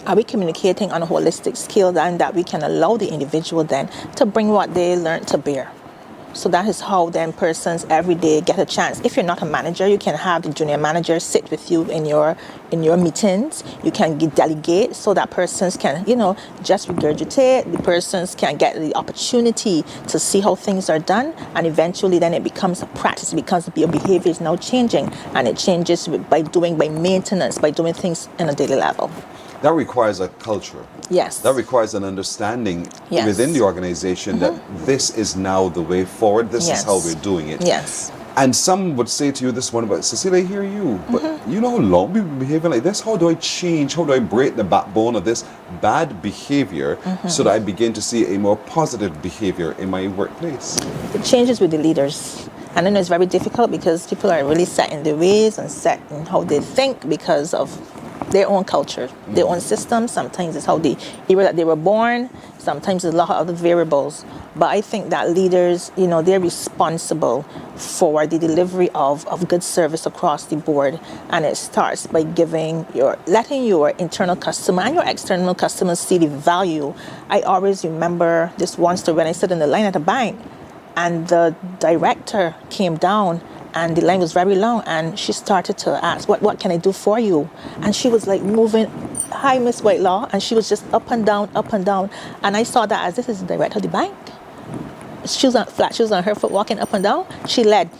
Are we communicating on a holistic scale then that we can allow the individual then to bring what they learned to bear? So that is how then persons every day get a chance. If you're not a manager, you can have the junior manager sit with you in your meetings. You can delegate so that persons can, just regurgitate. The persons can get the opportunity to see how things are done, and eventually then it becomes a practice because your behavior is now changing, and it changes by maintenance, by doing things in a daily level. That requires a culture. Yes. That requires an understanding Yes. within the organization that this is now the way forward. This is how we're doing it. Yes. And some would say to you this morning, but Cecilia, I hear you, but you know how long we've been behaving like this? How do I change? How do I break the backbone of this bad behavior so that I begin to see a more positive behavior in my workplace? It changes with the leaders. And I know it's very difficult because people are really set in their ways and set in how they think because of their own culture, their own system. Sometimes it's how the era that they were born. Sometimes there's a lot of other variables. But I think that leaders, they're responsible for the delivery of good service across the board. And it starts by letting your internal customer and your external customers see the value. I always remember this one story when I stood in the line at a bank, and the director came down, and the line was very long, and she started to ask, what can I do for you? And she was like moving, hi, Miss Whitelaw, and she was just up and down. And I saw that as this is the director of the bank. Flat shoes on her foot, walking up and down. She led.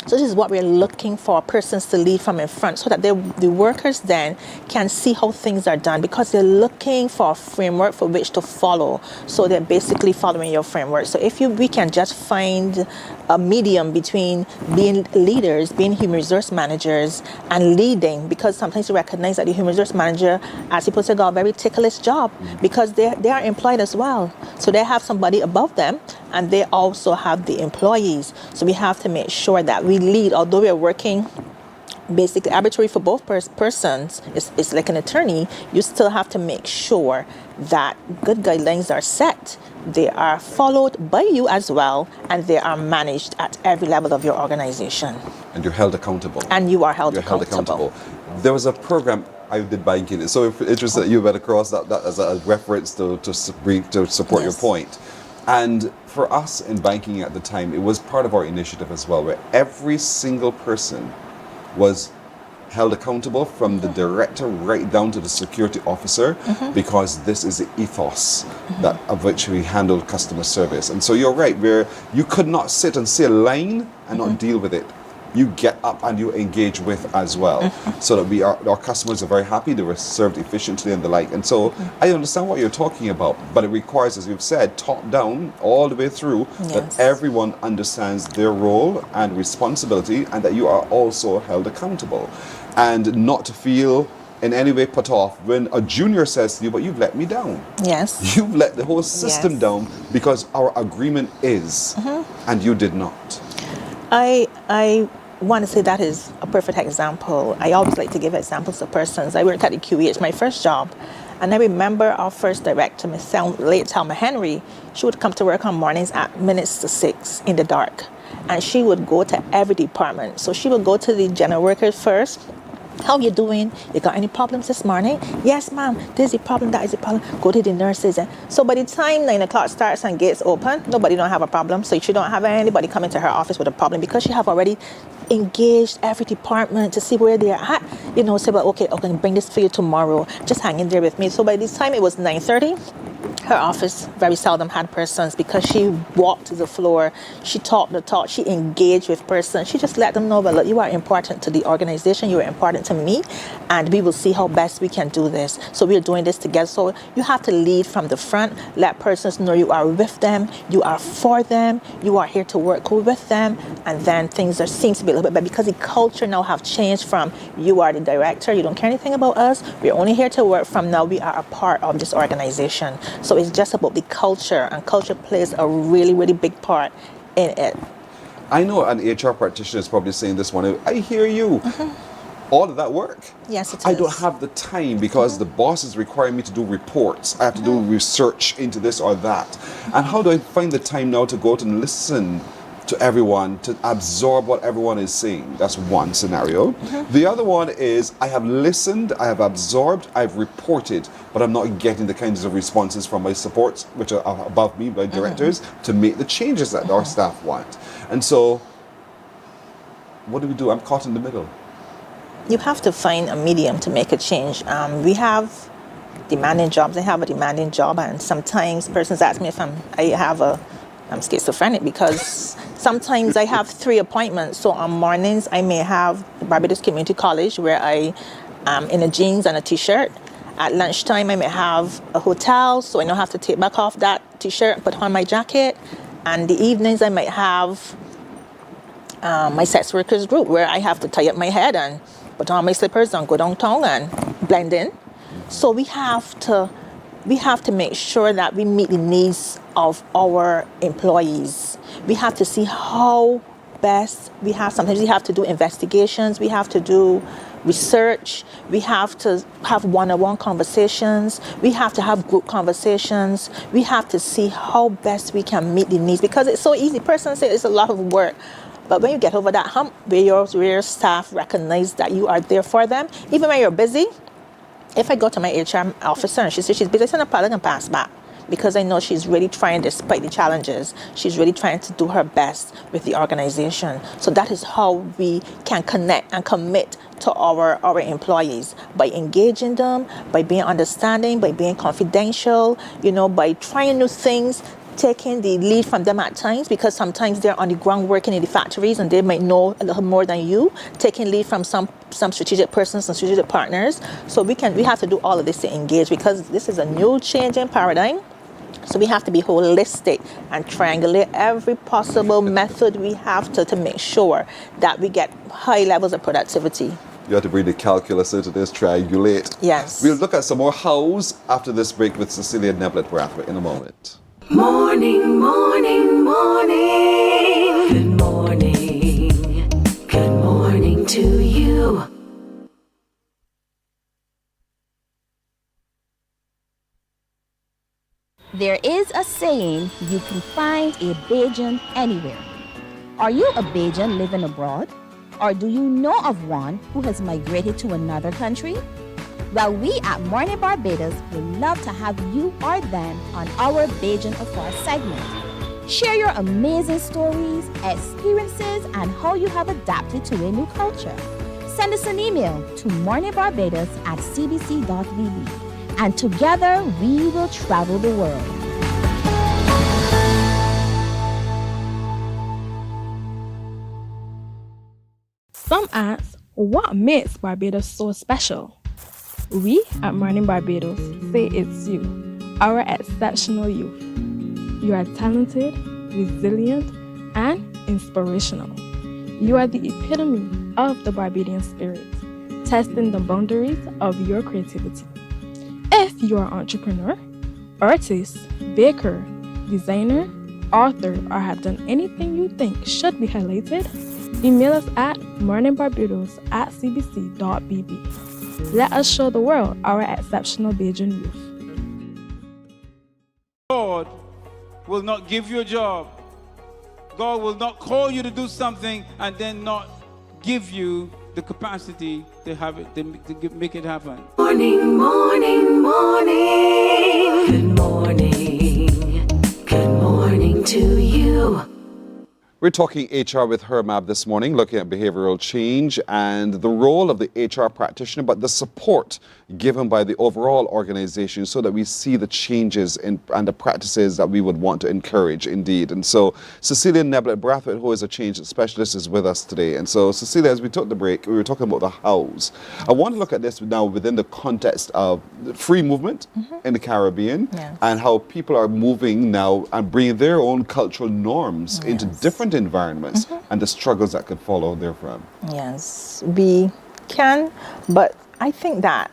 So this is what we're looking for persons to lead from in front, so that the workers then can see how things are done, because they're looking for a framework for which to follow. So they're basically following your framework. So if we can just find a medium between being leaders, being human resource managers, and leading, because sometimes you recognize that the human resource manager, as he puts it, got a very ticklish job, because they are employed as well. So they have somebody above them, and they also have the employees. So we have to make sure that we lead, although we're working basically arbitrary for both persons. It's like an attorney. You still have to make sure that good guidelines are set, they are followed by you as well, and they are managed at every level of your organization. And you're held accountable. And you are held You're accountable. There was a program I did banking. So if interested that you went across that as a reference to support your Yes. point. And for us in banking at the time, it was part of our initiative as well, where every single person was held accountable, from the director right down to the security officer, because this is the ethos that of which we handle customer service. And so you're right, where you could not sit and see a line and not deal with it. You get up and you engage with as well, so that our customers are very happy, they were served efficiently and the like. And so I understand what you're talking about, but it requires, as you've said, top down all the way through, that Yes. everyone understands their role and responsibility, and that you are also held accountable, and not to feel in any way put off when a junior says to you, but you've let me down. Yes. You've let the whole system Yes. down, because our agreement is, and you did not. I want to say that is a perfect example. I always like to give examples to persons. I worked at the QE, it's my first job. And I remember our first director, late Thelma Henry, she would come to work on mornings at minutes to 6 in the dark. And she would go to every department. So she would go to the general workers first. How you doing? You got any problems this morning? Yes, ma'am. This is a problem, that is a problem. Go to the nurses. So by the time 9 o'clock starts and gates open, nobody don't have a problem. So she don't have anybody come into her office with a problem, because she have already engaged every department to see where they're at. Say, well, okay, I'm going to bring this for you tomorrow. Just hang in there with me. So by this time it was 9:30. Her office very seldom had persons, because she walked the floor, she talked the talk, she engaged with persons. She just let them know, well, look, you are important to the organization, you are important to me, and we will see how best we can do this. So we're doing this together. So you have to lead from the front, let persons know you are with them, you are for them, you are here to work with them, and then things seems to be a little bit better, because the culture now have changed from you are the director, you don't care anything about us, we're only here to work, from now we are a part of this organization. So it's just about the culture, and culture plays a really, really big part in it. I know an HR practitioner is probably saying this one. I hear you. All of that work. Yes, it is. I don't have the time, because the boss is requiring me to do reports. I have to do research into this or that. And how do I find the time now to go out and listen to everyone, to absorb what everyone is saying? That's one scenario. The other one is, I have listened, I have absorbed, I've reported, but I'm not getting the kinds of responses from my supports, which are above me, my directors, to make the changes that our staff want. And so, what do? I'm caught in the middle. You have to find a medium to make a change. We have demanding jobs. I have a demanding job, and sometimes persons ask me if I'm schizophrenic, because sometimes I have 3 appointments. So on mornings, I may have Barbados Community College, where I am in a jeans and a t-shirt. At lunchtime, I may have a hotel, so I don't have to take back off that t-shirt and put on my jacket. And the evenings, I might have my sex workers group, where I have to tie up my head and put on my slippers and go downtown and blend in. So we have to make sure that we meet the needs of our employees. We have to see how best sometimes we have to do investigations, we have to do research, we have to have one-on-one conversations, we have to have group conversations, we have to see how best we can meet the needs, because it's so easy. Persons say it's a lot of work, but when you get over that hump, where your staff recognize that you are there for them, even when you're busy. If I go to my HR officer and she says she's busy, I send a product and pass back, because I know she's really trying, despite the challenges, she's really trying to do her best with the organization. So that is how we can connect and commit to our employees, by engaging them, by being understanding, by being confidential, by trying new things. taking the lead from them at times, because sometimes they're on the ground working in the factories and they might know a little more than you, taking lead from some strategic persons and strategic partners. So we have to do all of this to engage, because this is a new changing paradigm. So we have to be holistic and triangulate every possible method we have to make sure that we get high levels of productivity. You have to bring the calculus into this, triangulate. Yes. We'll look at some more hows after this break with Cecilia Neblett-Brathwaite in a moment. Morning, morning, morning. Good morning. Good morning to you. There is a saying, you can find a Bajan anywhere. Are you a Bajan living abroad? Or do you know of one who has migrated to another country? Well, we at Mornin Barbados would love to have you or them on our Bajan Affair segment. Share your amazing stories, experiences, and how you have adapted to a new culture. Send us an email to morninbarbados@cbc.vb, and together we will travel the world. Some ask, what makes Barbados so special? We at Mornin Barbados say it's you, our exceptional youth. You are talented, resilient, and inspirational. You are the epitome of the Barbadian spirit, testing the boundaries of your creativity. If you are an entrepreneur, artist, baker, designer, author, or have done anything you think should be highlighted, email us at morninbarbados@cbc.bb. Let us show the world our exceptional Bajan youth. God will not give you a job. God will not call you to do something and then not give you the capacity to have it, to make it happen. Morning, morning, morning. Good morning. Good morning to you. We're talking HR with Hermab this morning, looking at behavioral change and the role of the HR practitioner, but the support given by the overall organization so that we see the changes and the practices that we would want to encourage indeed. And so Cecilia Neblett-Brathwaite, who is a change specialist, is with us today. And so Cecilia, as we took the break, we were talking about the hows. I want to look at this now within the context of free movement in the Caribbean, and how people are moving now and bringing their own cultural norms into different environments and the struggles that could follow therefrom. Yes, we can, but I think that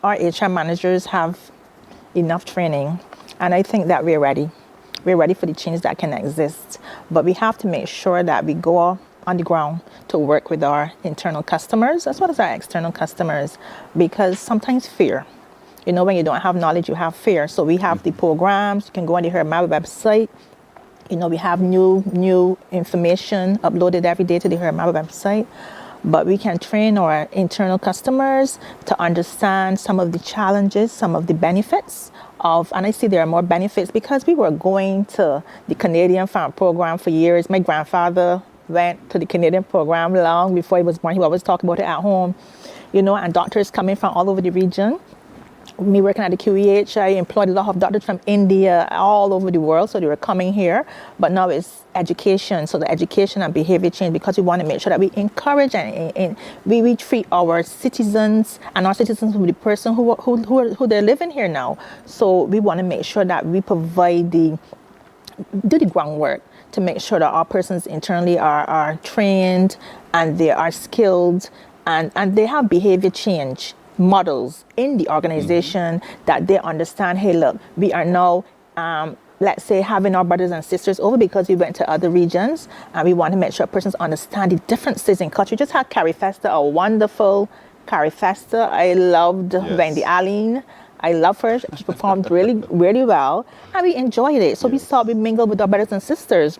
our HR managers have enough training, and I think that we're ready. We're ready for the change that can exist, but we have to make sure that we go on the ground to work with our internal customers as well as our external customers, because sometimes fear, you know, when you don't have knowledge, you have fear. So we have the programs. You can go on the Hermab website. You know, we have new information uploaded every day to the Hermab website, but we can train our internal customers to understand some of the challenges, some of the benefits of, and I see there are more benefits because we were going to the Canadian Farm Program for years. My grandfather went to the Canadian program long before he was born. He always talked about it at home, you know, and doctors coming from all over the region. Me working at the QEH, I employed a lot of doctors from India, all over the world, so they were coming here. But now it's education, so the education and behavior change, because we want to make sure that we encourage and we treat our citizens and our citizens with the person who they're living here now. So we want to make sure that we provide do the groundwork to make sure that our persons internally are trained and they are skilled and they have behavior change models in the organization, that they understand, hey, look, we are now, let's say, having our brothers and sisters over because we went to other regions, and we want to make sure persons understand the differences in culture. We just had Carrie Fester, a wonderful Carrie Fester. I loved Wendy Allen. I love her. She performed really, really well, and we enjoyed it. So we mingled with our brothers and sisters.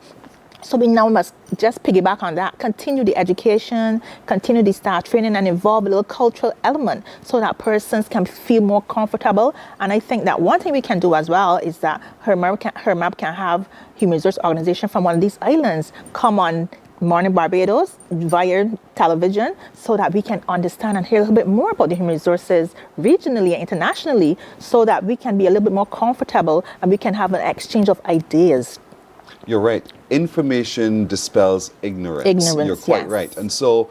So we now must just piggyback on that, continue the education, continue the staff training, and involve a little cultural element so that persons can feel more comfortable. And I think that one thing we can do as well is that Hermab can have human resource organization from one of these islands come on Mornin Barbados via television so that we can understand and hear a little bit more about the human resources regionally and internationally so that we can be a little bit more comfortable and we can have an exchange of ideas. You're right. Information dispels ignorance. You're quite yes. right. And so,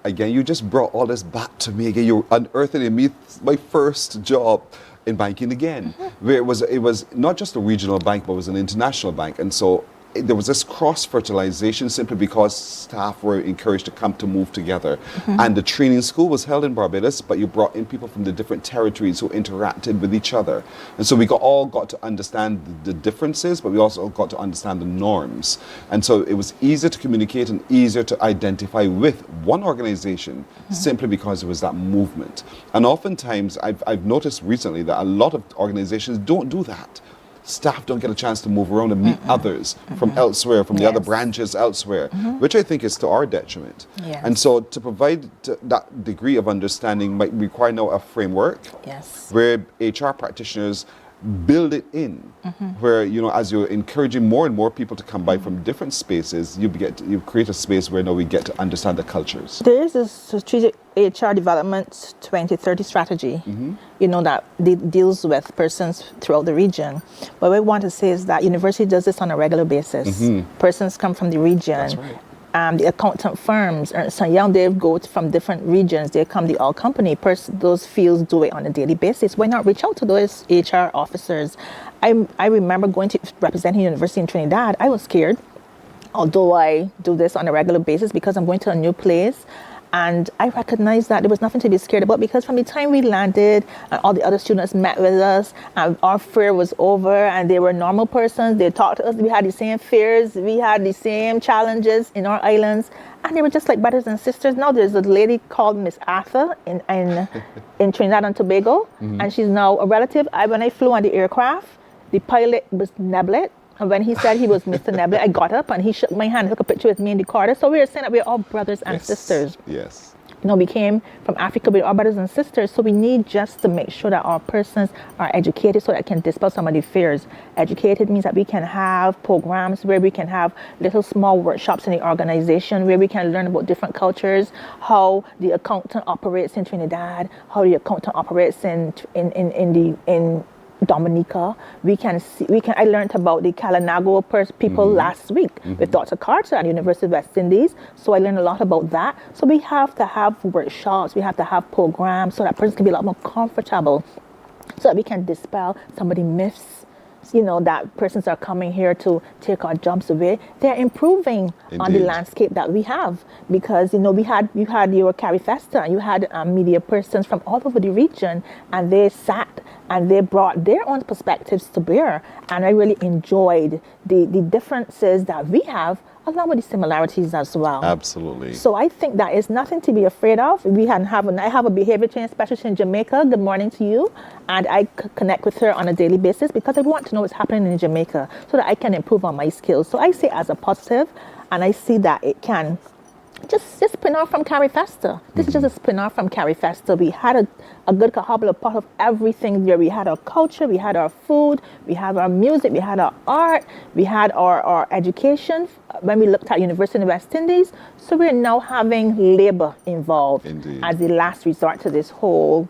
again, you just brought all this back to me again. You're unearthing me my first job in banking again, where it was not just a regional bank, but it was an international bank. And so there was this cross-fertilization simply because staff were encouraged to move together. And the training school was held in Barbados, but you brought in people from the different territories who interacted with each other. And so we all got to understand the differences, but we also got to understand the norms. And so it was easier to communicate and easier to identify with one organization simply because it was that movement. And oftentimes, I've noticed recently that a lot of organizations don't do that. Staff don't get a chance to move around and meet others from elsewhere, from the other branches elsewhere, which I think is to our detriment. Yes. And so to provide that degree of understanding might require now a framework where HR practitioners build it in, where, you know, as you're encouraging more and more people to come by from different spaces, you create a space where now we get to understand the cultures. There is a strategic HR development 2030 strategy, you know, that deals with persons throughout the region. But what I want to say is that university does this on a regular basis. Persons come from the region. That's right. The accountant firms, Ernst & Young, they go from different regions. They come, the all company. Those fields do it on a daily basis. Why not reach out to those HR officers? I remember going to represent a university in Trinidad. I was scared, although I do this on a regular basis because I'm going to a new place. And I recognized that there was nothing to be scared about because from the time we landed and all the other students met with us and our fear was over and they were normal persons. They talked to us. We had the same fears. We had the same challenges in our islands. And they were just like brothers and sisters. Now there's a lady called Miss Arthur in Trinidad and Tobago. And she's now a relative. When I flew on the aircraft, the pilot was Neblet. And when he said he was Mr. Neblet, I got up and he shook my hand, took a picture with me in the corridor. So we were saying that we're all brothers and sisters. Yes. You know, we came from Africa, we're all brothers and sisters. So we need just to make sure that our persons are educated so that it can dispel some of the fears. Educated means that we can have programs where we can have little small workshops in the organization where we can learn about different cultures, how the accountant operates in Trinidad, how the accountant operates in Dominica. I learned about the Kalinago people last week with Dr. Carter at the University of West Indies. So I learned a lot about that. So we have to have workshops, we have to have programs so that persons can be a lot more comfortable so that we can dispel some of the myths, you know, that persons are coming here to take our jobs away. They're improving on the landscape that we have because, you know, you had your Carrie Festa and you had media persons from all over the region and they sat and they brought their own perspectives to bear. And I really enjoyed the differences that we have along with the similarities as well. Absolutely. So I think that is nothing to be afraid of. I have a behavior change specialist in Jamaica. Good morning to you. And I connect with her on a daily basis because I want to know what's happening in Jamaica so that I can improve on my skills. So I see it as a positive and I see that it can just spin off from Carrie Festa. This is just a spin off from Carrie Festa. We had a good cohobble part of everything where we had our culture, we had our food, we had our music, we had our art, we had our education when we looked at University of West Indies. So we're now having labor involved as the last resort to this whole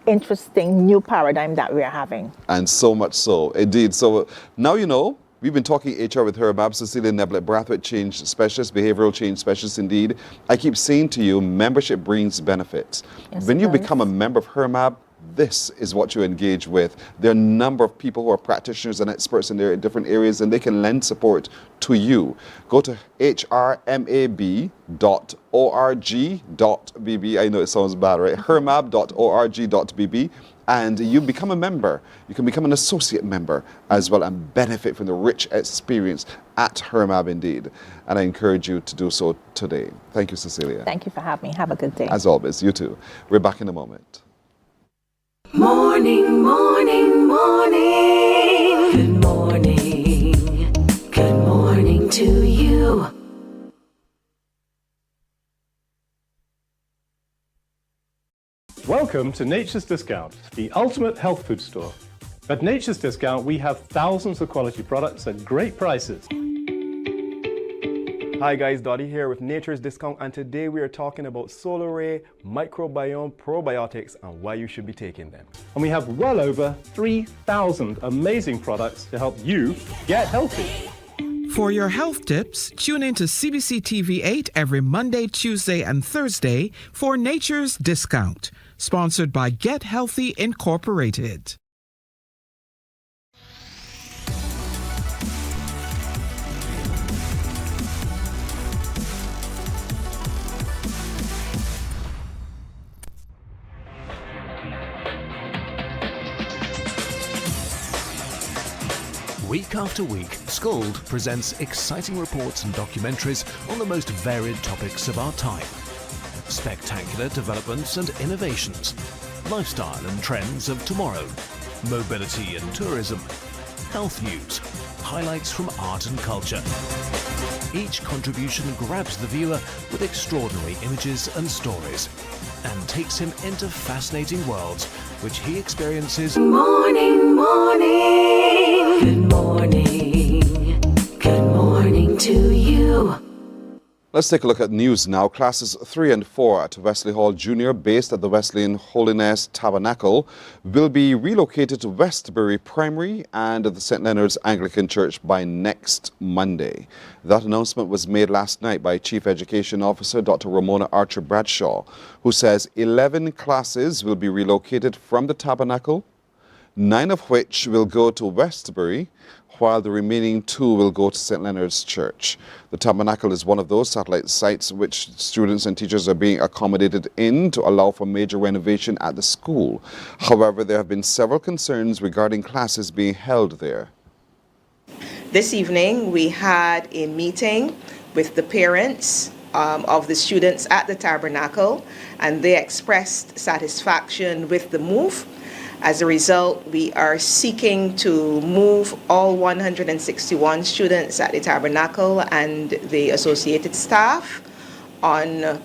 interesting new paradigm that we're having. And so much so, indeed. So now you know. We've been talking HR with her, Mab Cecilia Neblet, Brathwaite Change Specialist, Behavioral Change Specialist indeed. I keep saying to you, membership brings benefits. Yes, when you become a member of HERMAB, this is what you engage with. There are a number of people who are practitioners and experts in their different areas and they can lend support to you. Go to hrmab.org.bb. I know it sounds bad, right? hermab.org.bb. And you become a member. You can become an associate member as well and benefit from the rich experience at HERMAB indeed. And I encourage you to do so today. Thank you, Cecilia. Thank you for having me. Have a good day. As always, you too. We're back in a moment. Morning, morning, morning. Good morning. Good morning to you. Welcome to Nature's Discount, the ultimate health food store. At Nature's Discount, we have thousands of quality products at great prices. Hi guys, Dottie here with Nature's Discount, and today we are talking about solar ray, microbiome, probiotics, and why you should be taking them. And we have well over 3,000 amazing products to help you get healthy. For your health tips, tune in to CBC TV 8 every Monday, Tuesday, and Thursday for Nature's Discount, sponsored by Get Healthy Incorporated. Week after week, Scald presents exciting reports and documentaries on the most varied topics of our time. Spectacular developments and innovations, lifestyle and trends of tomorrow, mobility and tourism, health news, highlights from art and culture. Each contribution grabs the viewer with extraordinary images and stories and takes him into fascinating worlds which he experiences. Morning, morning. Good morning. Good morning to you. Let's take a look at news now. Classes 3 and 4 at Wesley Hall Junior, based at the Wesleyan Holiness Tabernacle, will be relocated to Westbury Primary and the St. Leonard's Anglican Church by next Monday. That announcement was made last night by Chief Education Officer Dr. Ramona Archer Bradshaw, who says 11 classes will be relocated from the Tabernacle, 9 of which will go to Westbury, while the remaining 2 will go to St. Leonard's Church. The Tabernacle is one of those satellite sites which students and teachers are being accommodated in to allow for major renovation at the school. However, there have been several concerns regarding classes being held there. This evening, we had a meeting with the parents of the students at the Tabernacle, and they expressed satisfaction with the move. As a result, we are seeking to move all 161 students at the Tabernacle and the associated staff on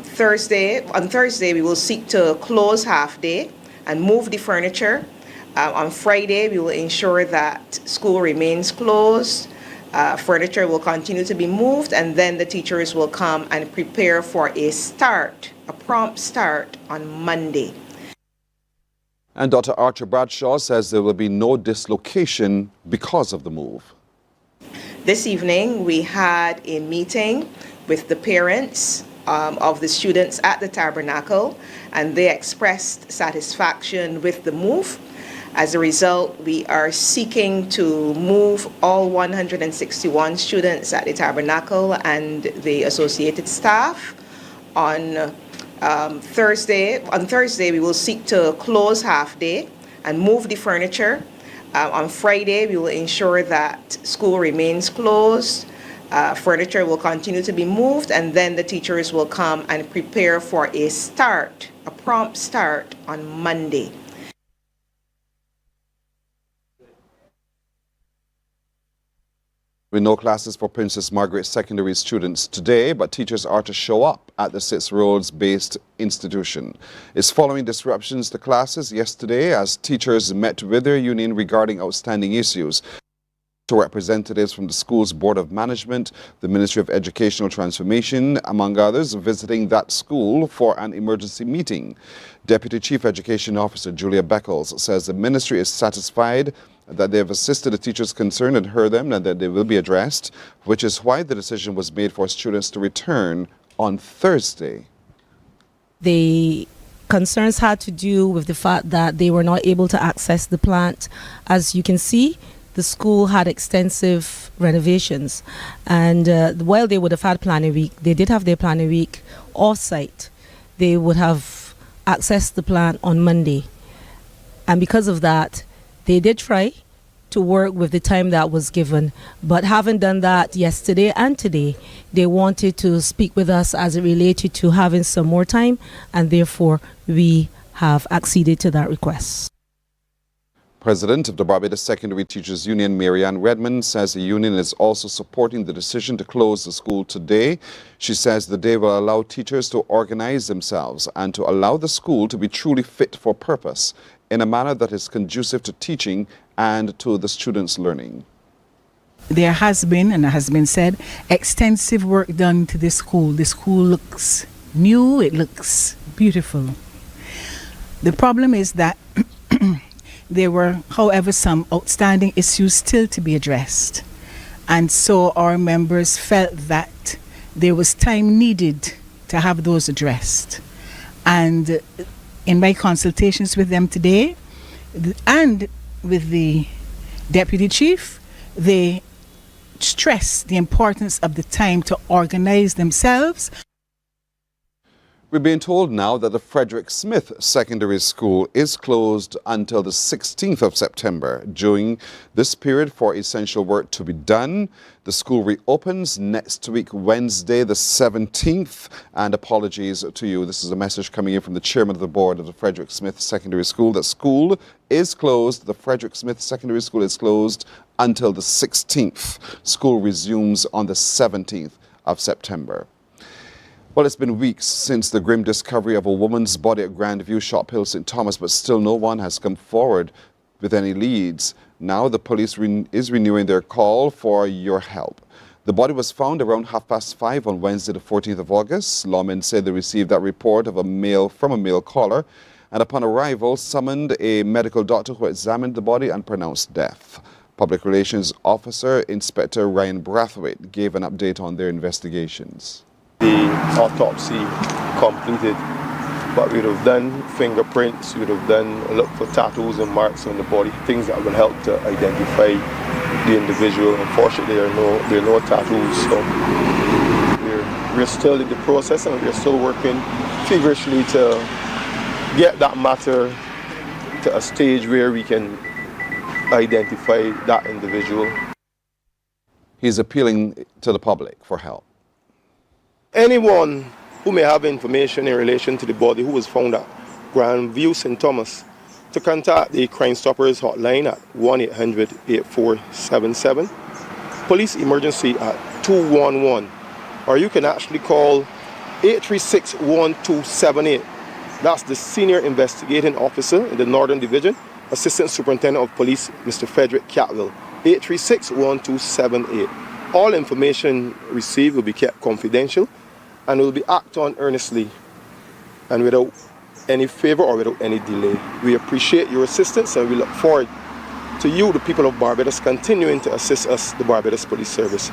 Thursday. On Thursday, we will seek to close half day and move the furniture. On Friday, we will ensure that school remains closed. Furniture will continue to be moved, and then the teachers will come and prepare for a prompt start on Monday. And Dr. Archer Bradshaw says there will be no dislocation because of the move. This evening, we had a meeting with the parents of the students at the Tabernacle, and they expressed satisfaction with the move. As a result, we are seeking to move all 161 students at the Tabernacle and the associated staff on Thursday. On Thursday, we will seek to close half day and move the furniture. On Friday, we will ensure that school remains closed. Furniture will continue to be moved, and then the teachers will come and prepare for a prompt start on Monday. With no classes for Princess Margaret Secondary students today, but teachers are to show up at the 6 Roads-based institution. It's following disruptions to classes yesterday as teachers met with their union regarding outstanding issues. Representatives from the school's Board of Management, the Ministry of Educational Transformation, among others, visiting that school for an emergency meeting. Deputy Chief Education Officer Julia Beckles says the ministry is satisfied that they have assisted the teachers concerned and heard them and that they will be addressed, which is why the decision was made for students to return on Thursday. The concerns had to do with the fact that they were not able to access the plant. As you can see, the school had extensive renovations, and while they would have had planning week, they did have their planning week off-site. They would have accessed the plant on Monday, and because of that, they did try to work with the time that was given, but having done that yesterday and today, they wanted to speak with us as it related to having some more time, and therefore we have acceded to that request. President of the Barbados Secondary Teachers Union, Marianne Redmond, says the union is also supporting the decision to close the school today. She says the day will allow teachers to organize themselves and to allow the school to be truly fit for purpose in a manner that is conducive to teaching and to the students' learning. there has been, and it has been said, extensive work done to this school. The school looks new, it looks beautiful. The problem is that there were, however, some outstanding issues still to be addressed. And so our members felt that there was time needed to have those addressed. And in my consultations with them today, and with the deputy chief, they stressed the importance of the time to organize themselves. We're being told now that the Frederick Smith Secondary School is closed until the 16th of September. During this period for essential work to be done, the school reopens next week, Wednesday, the 17th. And apologies to you. This is a message coming in from the chairman of the board of the Frederick Smith Secondary School. The school is closed. The Frederick Smith Secondary School is closed until the 16th. School resumes on the 17th of September. Well, it's been weeks since the grim discovery of a woman's body at Grandview Shop Hill, St. Thomas, but still no one has come forward with any leads. Now the police is renewing their call for your help. The body was found around 5:30 on Wednesday, the 14th of August. Lawmen said they received that report of from a male caller, and upon arrival summoned a medical doctor who examined the body and pronounced death. Public Relations Officer Inspector Ryan Brathwaite gave an update on their investigations. The autopsy completed, but we would have done fingerprints, we would have done look for tattoos and marks on the body, things that will help to identify the individual. Unfortunately, there are no tattoos, so we're still in the process, and we're still working feverishly to get that matter to a stage where we can identify that individual. He's appealing to the public for help. Anyone who may have information in relation to the body who was found at Grandview St. Thomas to contact the Crime Stoppers hotline at 1-800-8477, Police Emergency at 211, or you can actually call 836-1278. That's the Senior Investigating Officer in the Northern Division, Assistant Superintendent of Police, Mr. Frederick Catwell, 836-1278. All information received will be kept confidential and will be acted on earnestly and without any favor or without any delay. We appreciate your assistance, and we look forward to you, the people of Barbados, continuing to assist us, the Barbados Police Service.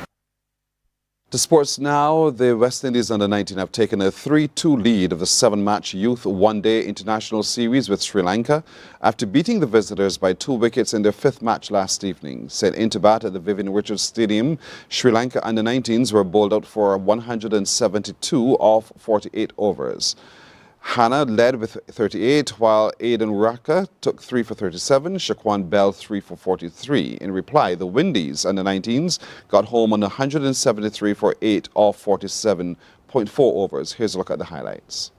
To sports now, the West Indies under-19 have taken a 3-2 lead of the 7-match Youth One-Day International Series with Sri Lanka after beating the visitors by 2 wickets in their 5th match last evening. Sent into bat at the Vivian Richards Stadium, Sri Lanka under-19s were bowled out for 172 off 48 overs. Hannah led with 38, while Aidan Raka took 3 for 37, Shaquan Bell 3 for 43. In reply, the Windies under-19s got home on 173 for 8 off 47.4 overs. Here's a look at the highlights.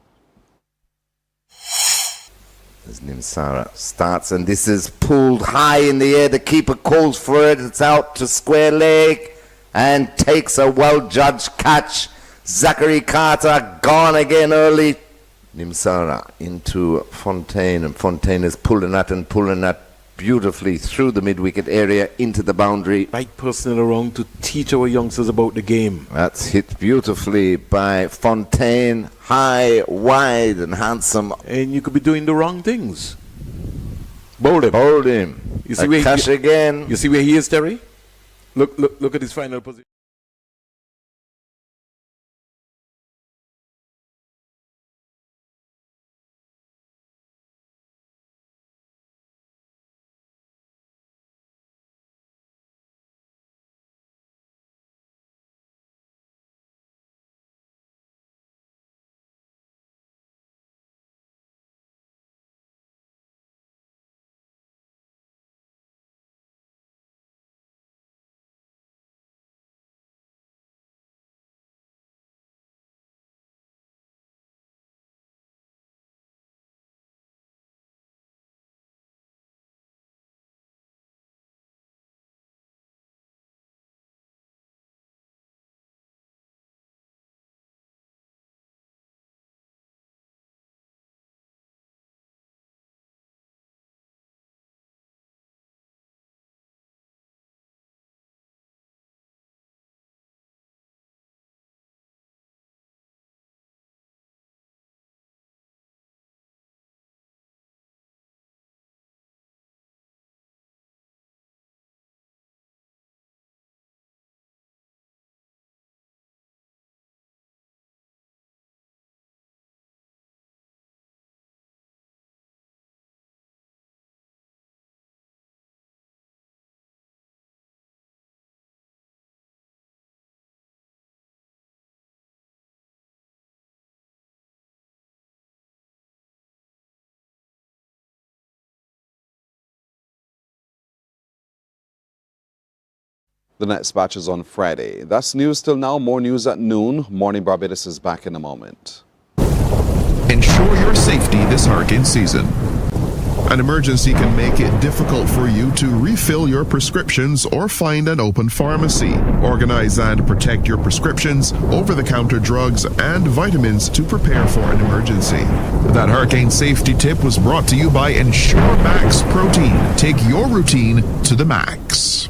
As Nimsara starts, and this is pulled high in the air. The keeper calls for it. It's out to square leg and takes a well-judged catch. Zachary Carter gone again early. Nimsara into Fontaine, and Fontaine is pulling that beautifully through the mid-wicket area into the boundary. Right personnel around to teach our youngsters about the game. That's hit beautifully by Fontaine, high, wide and handsome. And you could be doing the wrong things. Bold him. Bold him. You see where catch again. You see where he is, Terry? Look at his final position. The next batch is on Friday. That's news till now. More news at noon. Morning Barbados is back in a moment. Ensure your safety this hurricane season. An emergency can make it difficult for you to refill your prescriptions or find an open pharmacy. Organize and protect your prescriptions, over-the-counter drugs, and vitamins to prepare for an emergency. That hurricane safety tip was brought to you by Ensure Max Protein. Take your routine to the max.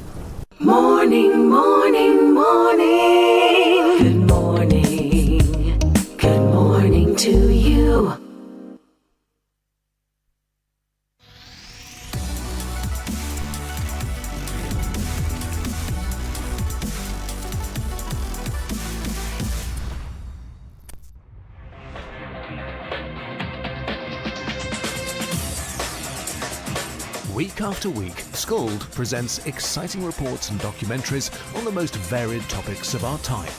Morning, morning, morning. Good morning. Good morning to you. Week after week, Scald presents exciting reports and documentaries on the most varied topics of our time.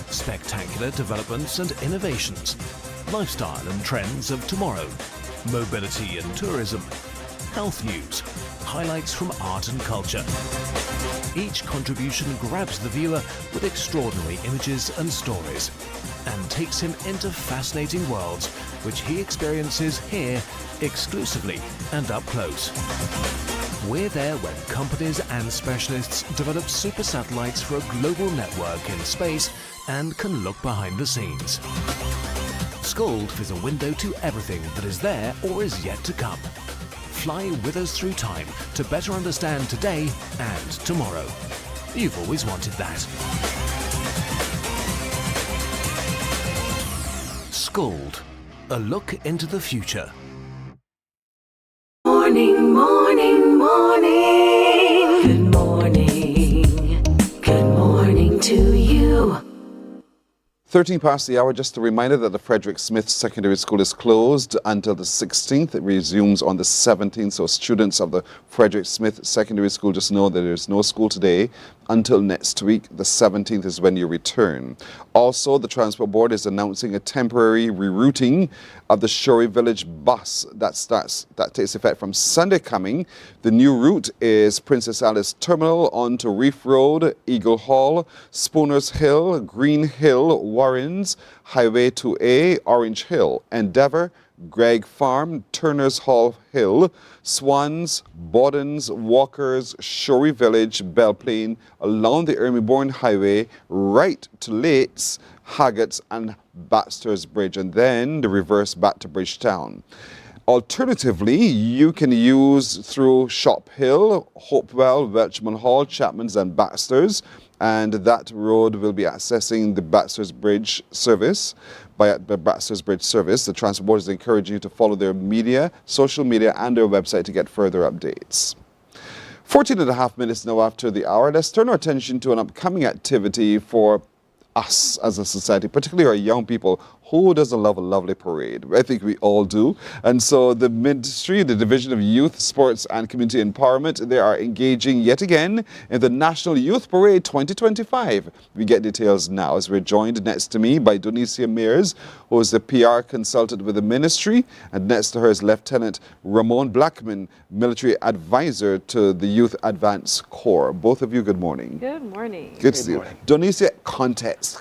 Spectacular developments and innovations, lifestyle and trends of tomorrow, mobility and tourism, health news, highlights from art and culture. Each contribution grabs the viewer with extraordinary images and stories and takes him into fascinating worlds which he experiences here exclusively and up close. We're there when companies and specialists develop super satellites for a global network in space and can look behind the scenes. Scald is a window to everything that is there or is yet to come. Fly with us through time to better understand today and tomorrow. You've always wanted that. Scald, a look into the future. Morning, morning, morning. Good morning. Good morning to you. 13 past the hour, just a reminder that the Frederick Smith Secondary School is closed until the 16th. It resumes on the 17th. So students of the Frederick Smith Secondary School, just know that there's no school today until next week. The 17th is when you return. Also, the Transport Board is announcing a temporary rerouting of the Shorey Village bus that takes effect from Sunday coming. The new route is Princess Alice Terminal onto Reef Road, Eagle Hall, Spooners Hill, Green Hill, Warrens, Highway 2A, Orange Hill, Endeavour, Gregg Farm, Turner's Hall Hill, Swans, Bawdens, Walkers, Shorey Village, Belplain, along the Ermyborn Highway, right to Lates, Haggett's and Baxter's Bridge, and then the reverse back to Bridgetown. Alternatively, you can use through Shop Hill, Hopewell, Welchman Hall, Chapman's and Baxter's, and that road will be accessing the Baxter's Bridge service. By the Baxter's Bridge service, the Transport Board is encouraging you to follow their media, social media, and their website to get further updates. 14 and a half minutes now after the hour, let's turn our attention to an upcoming activity for us as a society, particularly our young people. Who doesn't love a lovely parade? I think we all do. And so the Ministry, the Division of Youth, Sports and Community Empowerment, they are engaging yet again in the National Youth Parade 2025. We get details now as we're joined next to me by Donicia Mears, who is the PR consultant with the ministry, and next to her is Lieutenant Ramon Blackman, military advisor to the Youth Advance Corps. Both of you, good morning. Good morning. Good to see you. Donicia, contest.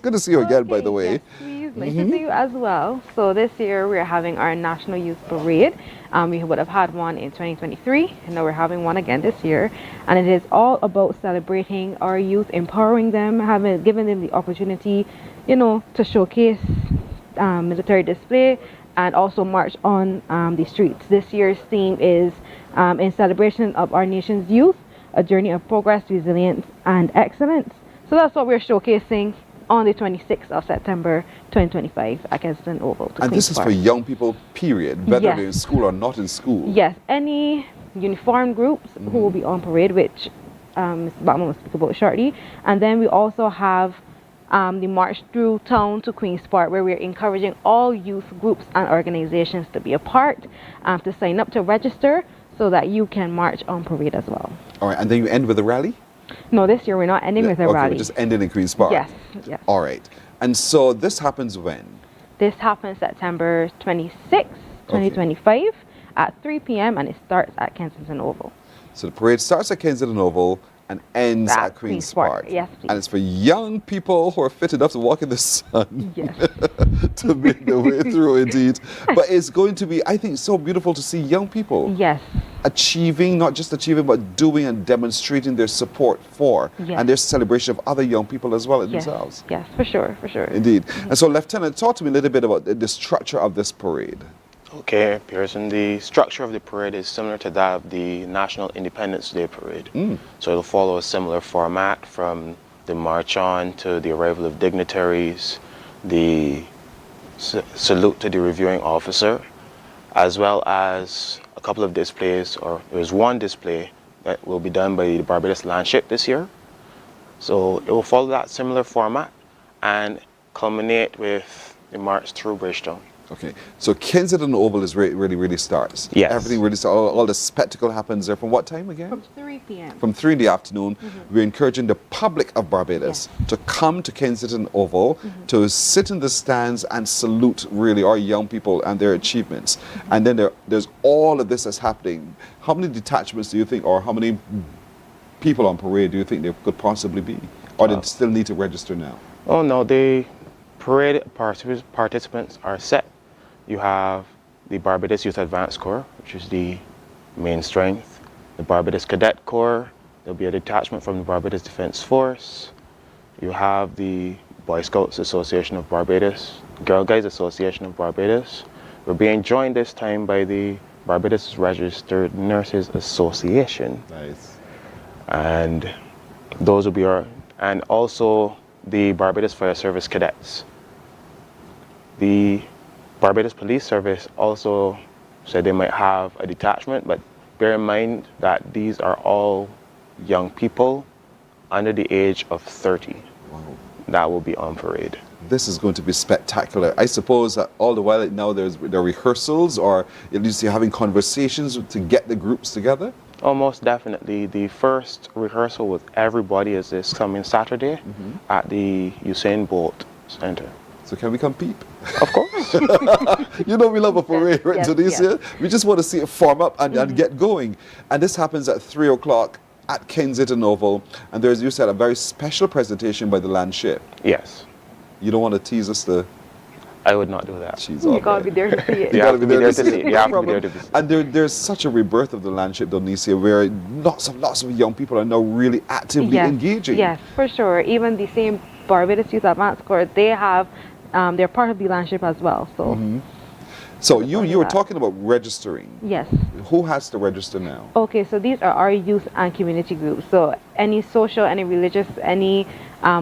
Good to see you again, by the way. Yes. Nice to see you as well. So this year we're having our National Youth Parade. We would have had one in 2023, and now we're having one again this year. And it is all about celebrating our youth, empowering them, giving them the opportunity, to showcase military display and also march on the streets. This year's theme is in celebration of our nation's youth, a journey of progress, resilience, and excellence. So that's what we're showcasing on the 26th of September 2025 at Kensington Oval. And this is for young people, period, whether Yes. they're in school or not in school. Yes, any uniformed groups who will be on parade, which Mr. Batman will speak about shortly. And then we also have the march through town to Queen's Park, where we're encouraging all youth groups and organizations to be a part, to sign up to register so that you can march on parade as well. All right, and then you end with a rally? No, this year we're not ending with a rally. We're just ending in Queen's Park. Yes, yes. All right. And so this happens when? This happens September 26th, 2025 at 3 p.m. and it starts at Kensington Oval. So the parade starts at Kensington Oval and ends at Queen's Park. Yes, please. And it's for young people who are fit enough to walk in the sun Yes. to make their way through, indeed. But it's going to be, I think, so beautiful to see young people Yes. achieving, not just achieving, but doing and demonstrating their support for Yes. and their celebration of other young people as well as Yes. themselves. Yes, for sure, for sure. Indeed. And so, Lieutenant, talk to me a little bit about the structure of this parade. Okay, Pearson, the structure of the parade is similar to that of the National Independence Day Parade. So it'll follow a similar format from the march on to the arrival of dignitaries, the salute to the reviewing officer, as well as a couple of displays, or there's one display that will be done by the Barbados Landship this year. So it will follow that similar format and culminate with the march through Bridgetown. Okay, so Kensington Oval is really starts. Yes. Everything really starts. All the spectacle happens there. From what time again? From 3 p.m. From 3 in the afternoon. We're encouraging the public of Barbados to come to Kensington Oval to sit in the stands and salute really our young people and their achievements. And then there's all of this that's happening. How many detachments do you think, or how many people on parade do you think there could possibly be? Or they still need to register now? Oh no, the parade participants are set. You have the Barbados Youth Advance Corps, which is the main strength. The Barbados Cadet Corps. There'll be a detachment from the Barbados Defence Force. You have the Boy Scouts Association of Barbados, Girl Guides Association of Barbados. We're being joined this time by the Barbados Registered Nurses Association. Nice. And those will be and also the Barbados Fire Service Cadets. The Barbados Police Service also said they might have a detachment, but bear in mind that these are all young people under the age of 30. Wow. That will be on parade. This is going to be spectacular. I suppose that all the while now there are rehearsals, or at least you're having conversations to get the groups together? Oh, most definitely. The first rehearsal with everybody is this coming Saturday at the Usain Bolt Center. So can we come peep? Of course. You know we love a parade, right, yes, Tunisia? We just want to see it form up and get going. And this happens at 3 o'clock at Kensington Oval. And there's, you said, a very special presentation by the Landship. Yes. You don't want to tease us to... I would not do that. Jeez, You gotta be there to see it. You have to be there to see it. You No have to be problem. there to see it. And there's such a rebirth of the Landship, Tunisia, where lots of young people are now really actively engaging. Yes, for sure. Even the same Barbados Youth Advance Corps, they have, they're part of the Landship as well. So. So you were talking about registering. Yes. Who has to register now? Okay, so these are our youth and community groups. So any social, any religious, any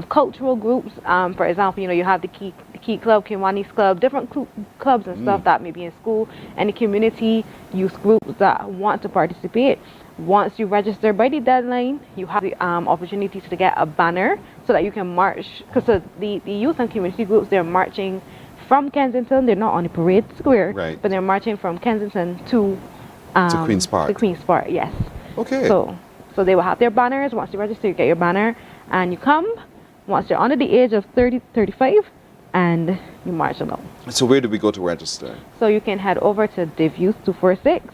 cultural groups. For example, you have the Key Club, Kiwanis Club, different clubs and stuff that may be in school. Any community youth groups that want to participate. Once you register by the deadline, you have the opportunity to get a banner so that you can march. Because the youth and community groups, they're marching from Kensington. They're not on the parade square, right, but they're marching from Kensington to Queen's Park. To Queen's Park, yes. Okay. So they will have their banners. Once you register, you get your banner, and you come. Once you're under the age of 30, 35, and you march along. So where do we go to register? So you can head over to Div Youth 246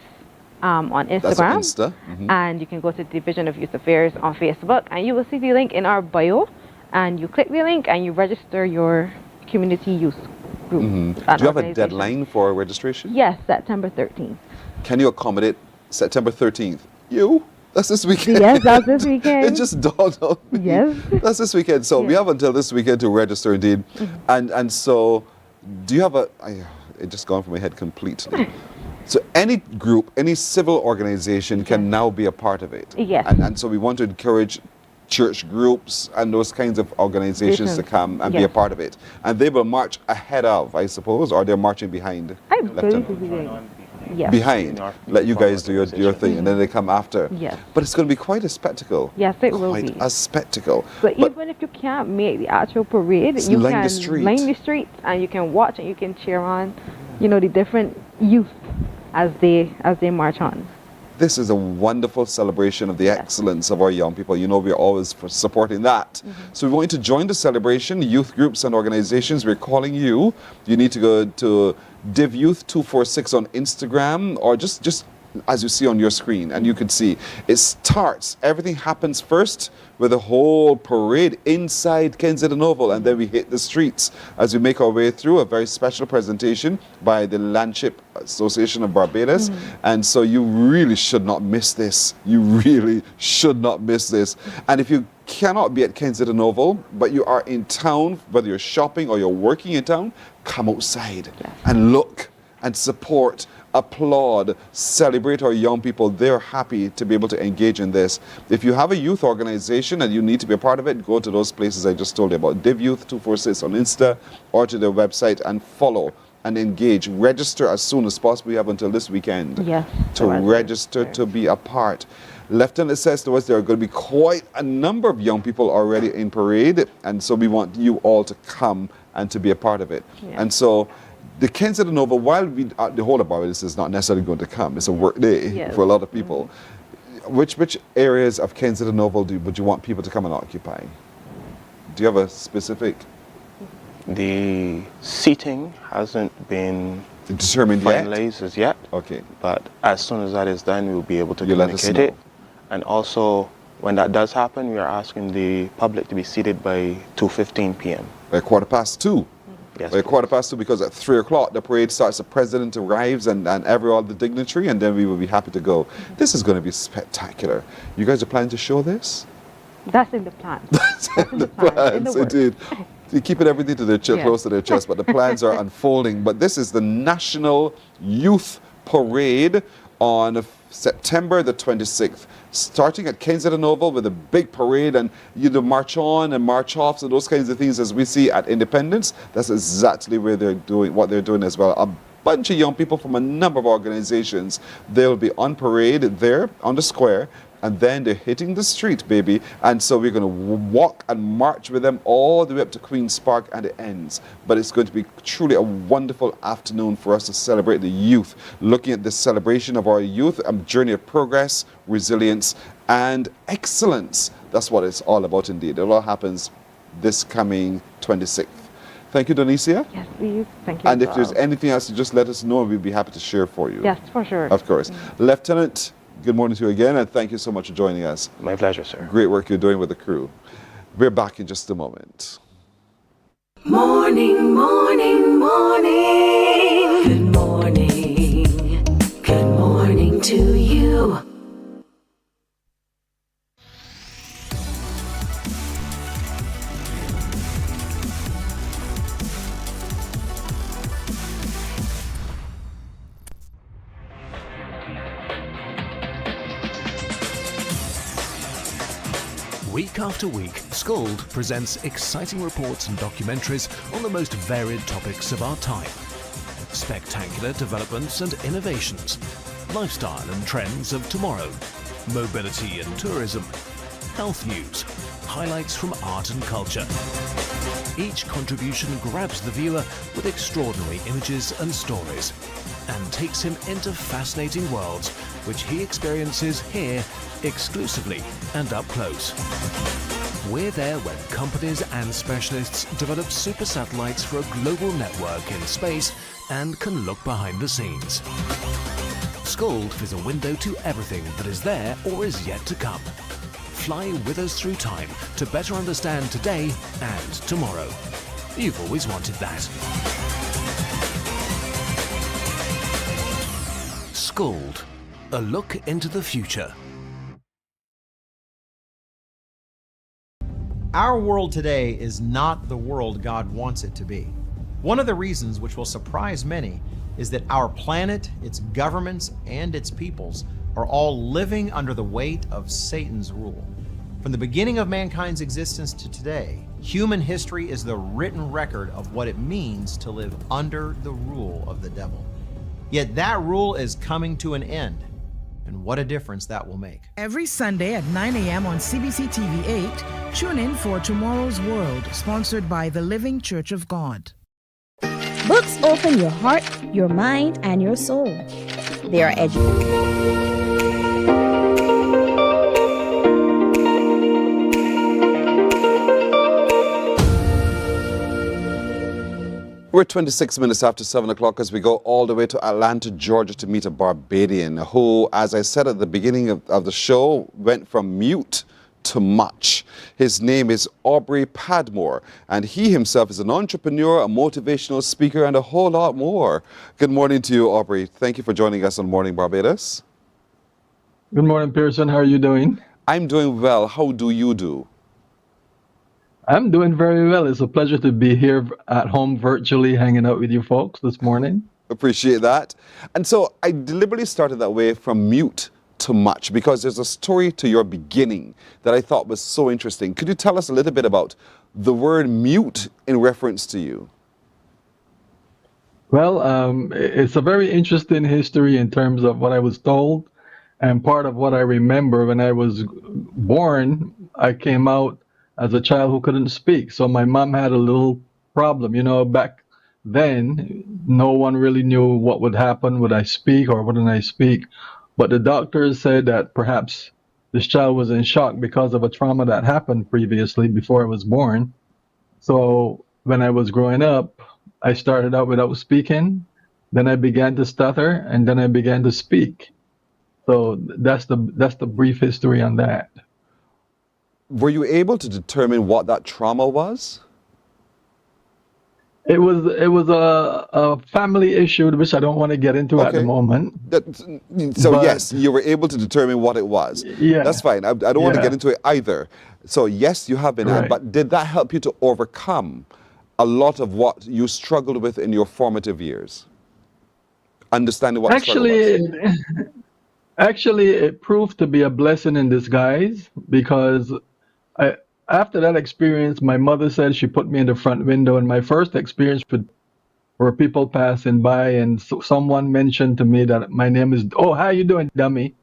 on Instagram. That's on Insta. And you can go to Division of Youth Affairs on Facebook, and you will see the link in our bio, and you click the link and you register your community youth group. Do you have a deadline for registration? Yes, September 13th. Can you accommodate September 13th? You? That's this weekend. Yes, that's this weekend. It just dawned on me. Yes. That's this weekend. So we have until this weekend to register, indeed. And so, do you have it just gone from my head completely. So any group, any civil organization can now be a part of it. Yes. And so we want to encourage church groups and those kinds of organizations to come and be a part of it. And they will march ahead of, I suppose, or they're marching behind. I believe Behind. Let you guys do your thing, and then they come after. Yes. But it's going to be quite a spectacle. Yes, it will be. Quite a spectacle. But even if you can't make the actual parade, you line can the street. line the streets, and you can watch and you can cheer on, the different youth as they march on. This is a wonderful celebration of the excellence of our young people. We're always for supporting that. So we want you to join the celebration, youth groups and organizations. We're calling you. You need to go to Div Youth 246 on Instagram, or just as you see on your screen, and you can see it starts, everything happens first with a whole parade inside Kensington Oval, and then we hit the streets as we make our way through a very special presentation by the Landship Association of Barbados. And so you really should not miss this. You really should not miss this. And if you cannot be at Kensington Oval, but you are in town, whether you're shopping or you're working in town, come outside and look and support, applaud, celebrate our young people. They're happy to be able to engage in this. If you have a youth organization and you need to be a part of it, go to those places I just told you about. Div Youth 246 on Insta or to their website and follow and engage. Register as soon as possible. We have until this weekend to register to be a part. Lieutenant says to us there are going to be quite a number of young people already in parade, and so we want you all to come and to be a part of it. And so the Kensington Oval, while the whole of Barbados is not necessarily going to come, it's a work day for a lot of people. Which areas of Kensington Oval would you want people to come and occupy? Do you have a specific? The seating hasn't been determined finalized as yet. Okay. But as soon as that is done, we'll be able to communicate it. And also, when that does happen, we are asking the public to be seated by 2:15 p.m. By 2:15? Yes. By 2:15, because at 3 o'clock the parade starts, the president arrives and every other dignitary, and then we will be happy to go. This is going to be spectacular. You guys are planning to show this? That's in the plan. That's in the plans, indeed. You're keeping everything to their close to their chest, but the plans are unfolding. But this is the National Youth Parade on September the 26th, starting at Kensington Oval with a big parade and march on and march off, and those kinds of things as we see at Independence. That's exactly where they're doing what they're doing as well. A bunch of young people from a number of organizations, they'll be on parade there on the square, and then they're hitting the street, baby. And so we're going to walk and march with them all the way up to Queen's Park, and it ends. But it's going to be truly a wonderful afternoon for us to celebrate the youth, looking at the celebration of our youth, a journey of progress, resilience, and excellence. That's what it's all about indeed. It all happens this coming 26th. Thank you, Donicia. Yes, please. Thank you. And if there's anything else, just let us know and we'll be happy to share for you. Yes, for sure. Of course. Lieutenant, good morning to you again, and thank you so much for joining us. My pleasure, sir. Great work you're doing with the crew. We're back in just a moment. Morning, morning, morning. Good morning. Good morning to you. Week after week, Scold presents exciting reports and documentaries on the most varied topics of our time. Spectacular developments and innovations, lifestyle and trends of tomorrow, mobility and tourism, health news, highlights from art and culture. Each contribution grabs the viewer with extraordinary images and stories and takes him into fascinating worlds which he experiences here exclusively and up close. We're there when companies and specialists develop super satellites for a global network in space and can look behind the scenes. Scold is a window to everything that is there or is yet to come. Fly with us through time to better understand today and tomorrow. You've always wanted that. Scold, a look into the future. Our world today is not the world God wants it to be. One of the reasons, which will surprise many, is that our planet, its governments, and its peoples are all living under the weight of Satan's rule. From the beginning of mankind's existence to today, human history is the written record of what it means to live under the rule of the devil. Yet that rule is coming to an end. And what a difference that will make. Every Sunday at 9 a.m. on CBC TV 8, tune in for Tomorrow's World, sponsored by the Living Church of God. Books open your heart, your mind, and your soul. They are We're 26 minutes after 7 o'clock as we go all the way to Atlanta, Georgia to meet a Barbadian who, as I said at the beginning of the show, went from mute to much. His name is Aubrey Padmore, and he himself is an entrepreneur, a motivational speaker, and a whole lot more. Good morning to you, Aubrey. Thank you for joining us on Morning Barbados. Good morning, Pearson. How are you doing? I'm doing well. How do you do? I'm doing very well. It's a pleasure to be here at home virtually hanging out with you folks this morning. Appreciate that. And so I deliberately started that way from mute to much because there's a story to your beginning that I thought was so interesting. Could you tell us a little bit about the word mute in reference to you? Well, it's a very interesting history in terms of what I was told. And part of what I remember when I was born, I came out as a child who couldn't speak. So my mom had a little problem. You know, back then, no one really knew what would happen. Would I speak or wouldn't I speak? But the doctors said that perhaps this child was in shock because of a trauma that happened previously before I was born. So when I was growing up, I started out without speaking. Then I began to stutter, and then I began to speak. So that's the brief history on that. Were you able to determine what that trauma was? It was a family issue, which I don't want to get into at the moment. So yes, you were able to determine what it was. Yeah. That's fine. I don't want to get into it either. So yes, you have been, but did that help you to overcome a lot of what you struggled with in your formative years? Understanding what Actually, it proved to be a blessing in disguise because after that experience, my mother said she put me in the front window, and my first experience were people passing by, and someone mentioned to me that my name is, "Oh, how you doing, dummy?"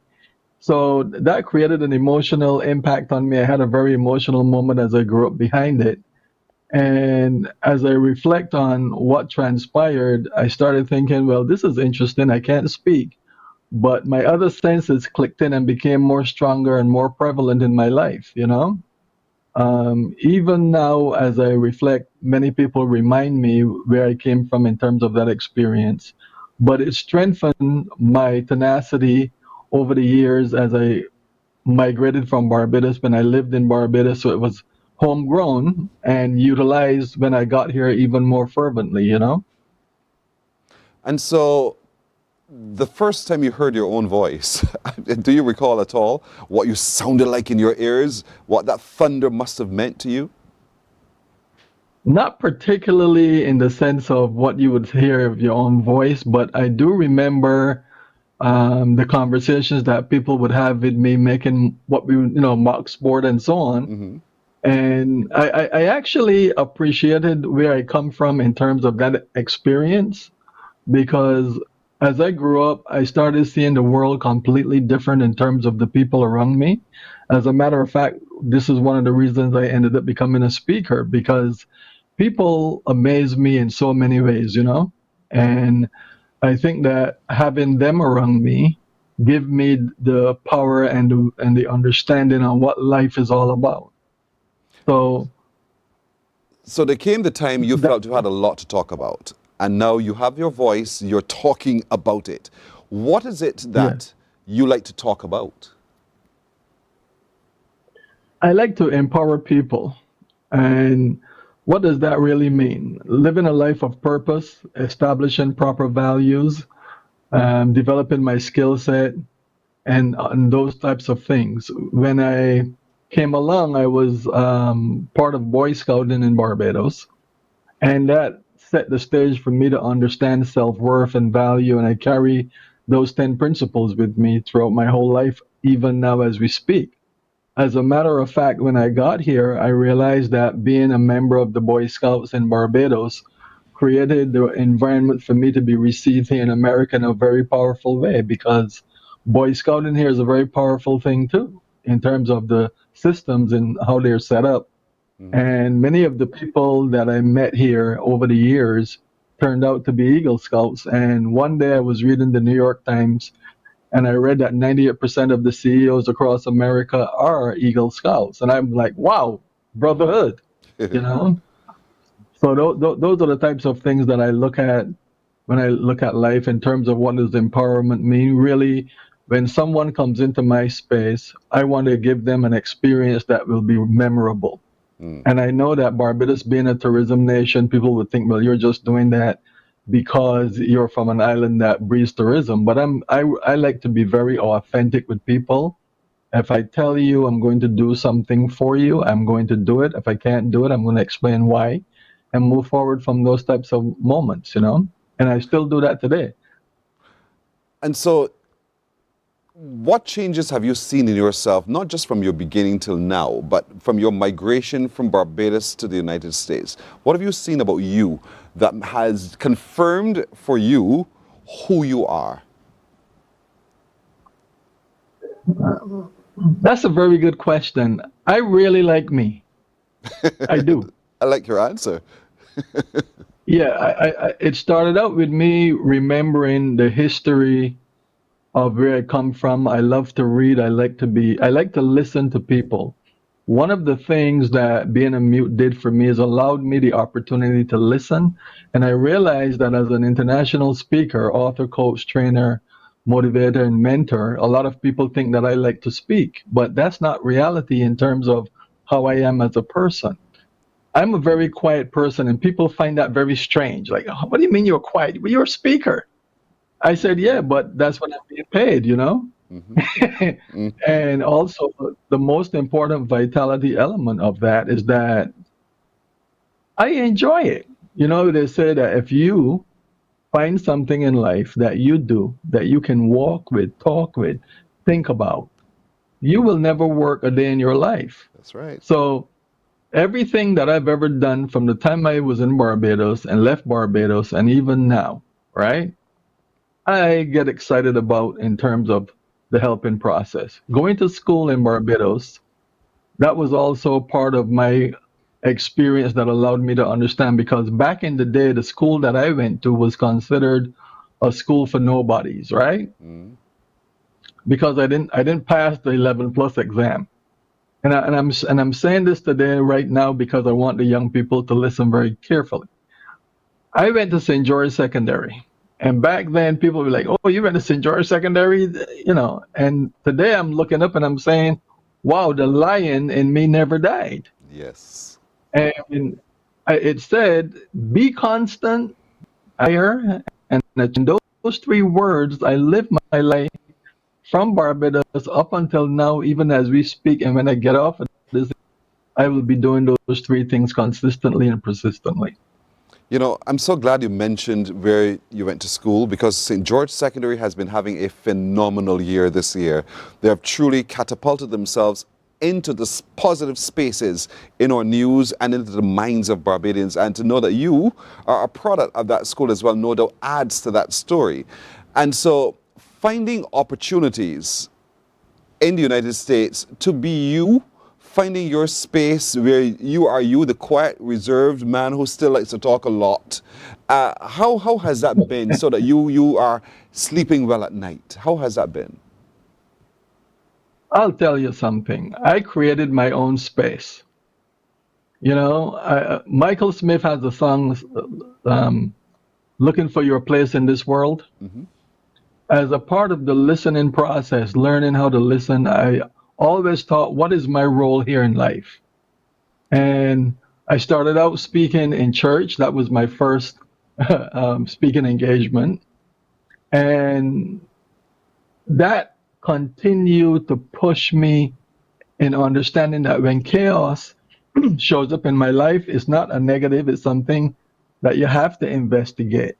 So that created an emotional impact on me. I had a very emotional moment as I grew up behind it. And as I reflect on what transpired, I started thinking, well, this is interesting. I can't speak, but my other senses clicked in and became more stronger and more prevalent in my life, you know? Even now, as I reflect, many people remind me where I came from in terms of that experience. But it strengthened my tenacity over the years as I migrated from Barbados when I lived in Barbados. So it was homegrown and utilized when I got here even more fervently, you know? And so the first time you heard your own voice, do you recall at all what you sounded like in your ears, what that thunder must have meant to you? Not particularly in the sense of what you would hear of your own voice, but I do remember the conversations that people would have with me, making what we, mock sport and so on. Mm-hmm. And I actually appreciated where I come from in terms of that experience, because as I grew up, I started seeing the world completely different in terms of the people around me. As a matter of fact, this is one of the reasons I ended up becoming a speaker, because people amaze me in so many ways, you know? And I think that having them around me give me the power and the understanding on what life is all about. So there came the time you felt you had a lot to talk about, and now you have your voice, you're talking about it. What is it that you like to talk about? I like to empower people. And what does that really mean? Living a life of purpose, establishing proper values, developing my skill set, and those types of things. When I came along, I was part of Boy Scouting in Barbados, and that set the stage for me to understand self-worth and value, and I carry those 10 principles with me throughout my whole life, even now as we speak. As a matter of fact, when I got here, I realized that being a member of the Boy Scouts in Barbados created the environment for me to be received here in America in a very powerful way, because Boy Scouting here is a very powerful thing too, in terms of the systems and how they're set up. Mm-hmm. And many of the people that I met here over the years turned out to be Eagle Scouts. And one day I was reading the New York Times, and I read that 98% of the CEOs across America are Eagle Scouts. And I'm like, wow, brotherhood, you know? So those are the types of things that I look at when I look at life in terms of what does empowerment mean. Really, when someone comes into my space, I want to give them an experience that will be memorable. And I know that Barbados being a tourism nation, people would think, well, you're just doing that because you're from an island that breeds tourism. But I like to be very authentic with people. If I tell you I'm going to do something for you, I'm going to do it. If I can't do it, I'm going to explain why and move forward from those types of moments, you know? And I still do that today. And so, what changes have you seen in yourself, not just from your beginning till now, but from your migration from Barbados to the United States? What have you seen about you that has confirmed for you who you are? That's a very good question. I really like me. I do. I like your answer. Yeah, it started out with me remembering the history of where I come from. I love to read. I like to listen to people. One of the things that being a mute did for me is allowed me the opportunity to listen. And I realized that as an international speaker, author, coach, trainer, motivator, and mentor, a lot of people think that I like to speak, but that's not reality in terms of how I am as a person. I'm a very quiet person, and people find that very strange. Like, what do you mean you're quiet? Well, you're a speaker. I said, yeah, but that's what I'm being paid, you know? And also, the most important vitality element of that is that I enjoy it. You know, they say that if you find something in life that you do, that you can walk with, talk with, think about, you will never work a day in your life. That's right. So everything that I've ever done from the time I was in Barbados and left Barbados and even now, right? I get excited about in terms of the helping process. Going to school in Barbados, that was also part of my experience that allowed me to understand, because back in the day, the school that I went to was considered a school for nobodies, right? Because I didn't pass the 11 plus exam. And I'm saying this today right now because I want the young people to listen very carefully. I went to St. George Secondary. And back then, people were like, oh, you went to St. George Secondary? You know, and today I'm looking up and I'm saying, wow, the lion in me never died. Yes. And it said, be constant, higher. And in those three words, I live my life from Barbados up until now, even as we speak. And when I get off of this, I will be doing those three things consistently and persistently. You know, I'm so glad you mentioned where you went to school, because St. George Secondary has been having a phenomenal year this year. They have truly catapulted themselves into the positive spaces in our news and into the minds of Barbadians. And to know that you are a product of that school as well, no doubt adds to that story. And so finding opportunities in the United States to be you, finding your space where you are you, the quiet, reserved man who still likes to talk a lot. How has that been so that you are sleeping well at night? How has that been? I'll tell you something. I created my own space. You know, Michael Smith has a song, Looking for Your Place in This World. As a part of the listening process, learning how to listen, I always thought, what is my role here in life? And I started out speaking in church. That was my first speaking engagement. And that continued to push me in understanding that when chaos shows up in my life, it's not a negative, it's something that you have to investigate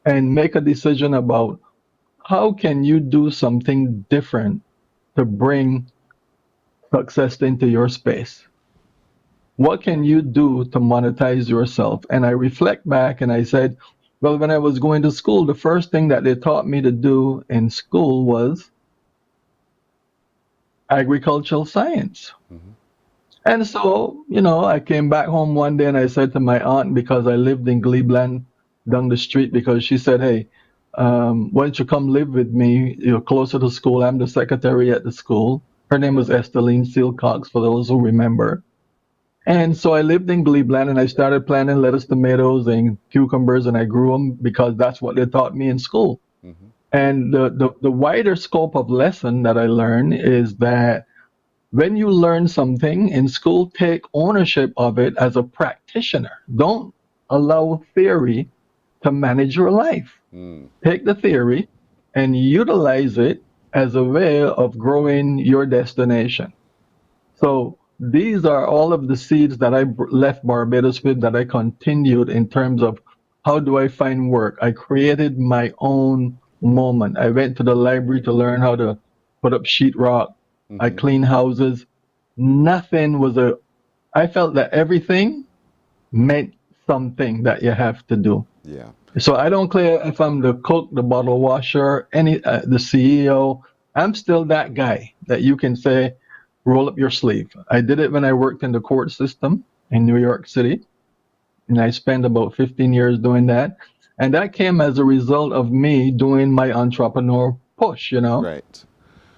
and make a decision about how can you do something different to bring success into your space. What can you do to monetize yourself? And I reflect back and I said, well, when I was going to school, the first thing that they taught me to do in school was agricultural science. And so, you know, I came back home one day and I said to my aunt, because I lived in Cleveland down the street, because she said, hey, why don't you come live with me? You're closer to school. I'm the secretary at the school. Her name was Esteline Silcox, for those who remember. And so I lived in Cleveland and I started planting lettuce, tomatoes, and cucumbers, and I grew them because that's what they taught me in school. And the wider scope of lesson that I learned is that when you learn something in school, take ownership of it as a practitioner. Don't allow theory to manage your life. Take the theory and utilize it as a way of growing your destination. So these are all of the seeds that I left Barbados with that I continued in terms of how do I find work. I created my own moment. I went to the library to learn how to put up sheetrock. I clean houses. Nothing was I felt that everything meant something that you have to do. Yeah. So I don't care if I'm the cook, the bottle washer, the CEO. I'm still that guy that you can say, roll up your sleeve. I did it when I worked in the court system in New York City, and I spent about 15 years doing that. And that came as a result of me doing my entrepreneur push, you know. Right.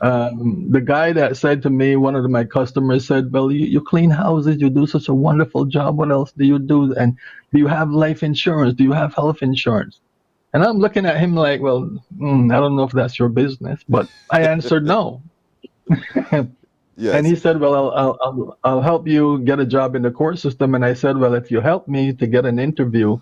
The guy that said to me, one of my customers said, well, you clean houses, you do such a wonderful job. What else do you do? And do you have life insurance? Do you have health insurance? And I'm looking at him like, well, I don't know if that's your business, but I answered no. Yes. And he said, well, I'll help you get a job in the court system. And I said, well, if you help me to get an interview,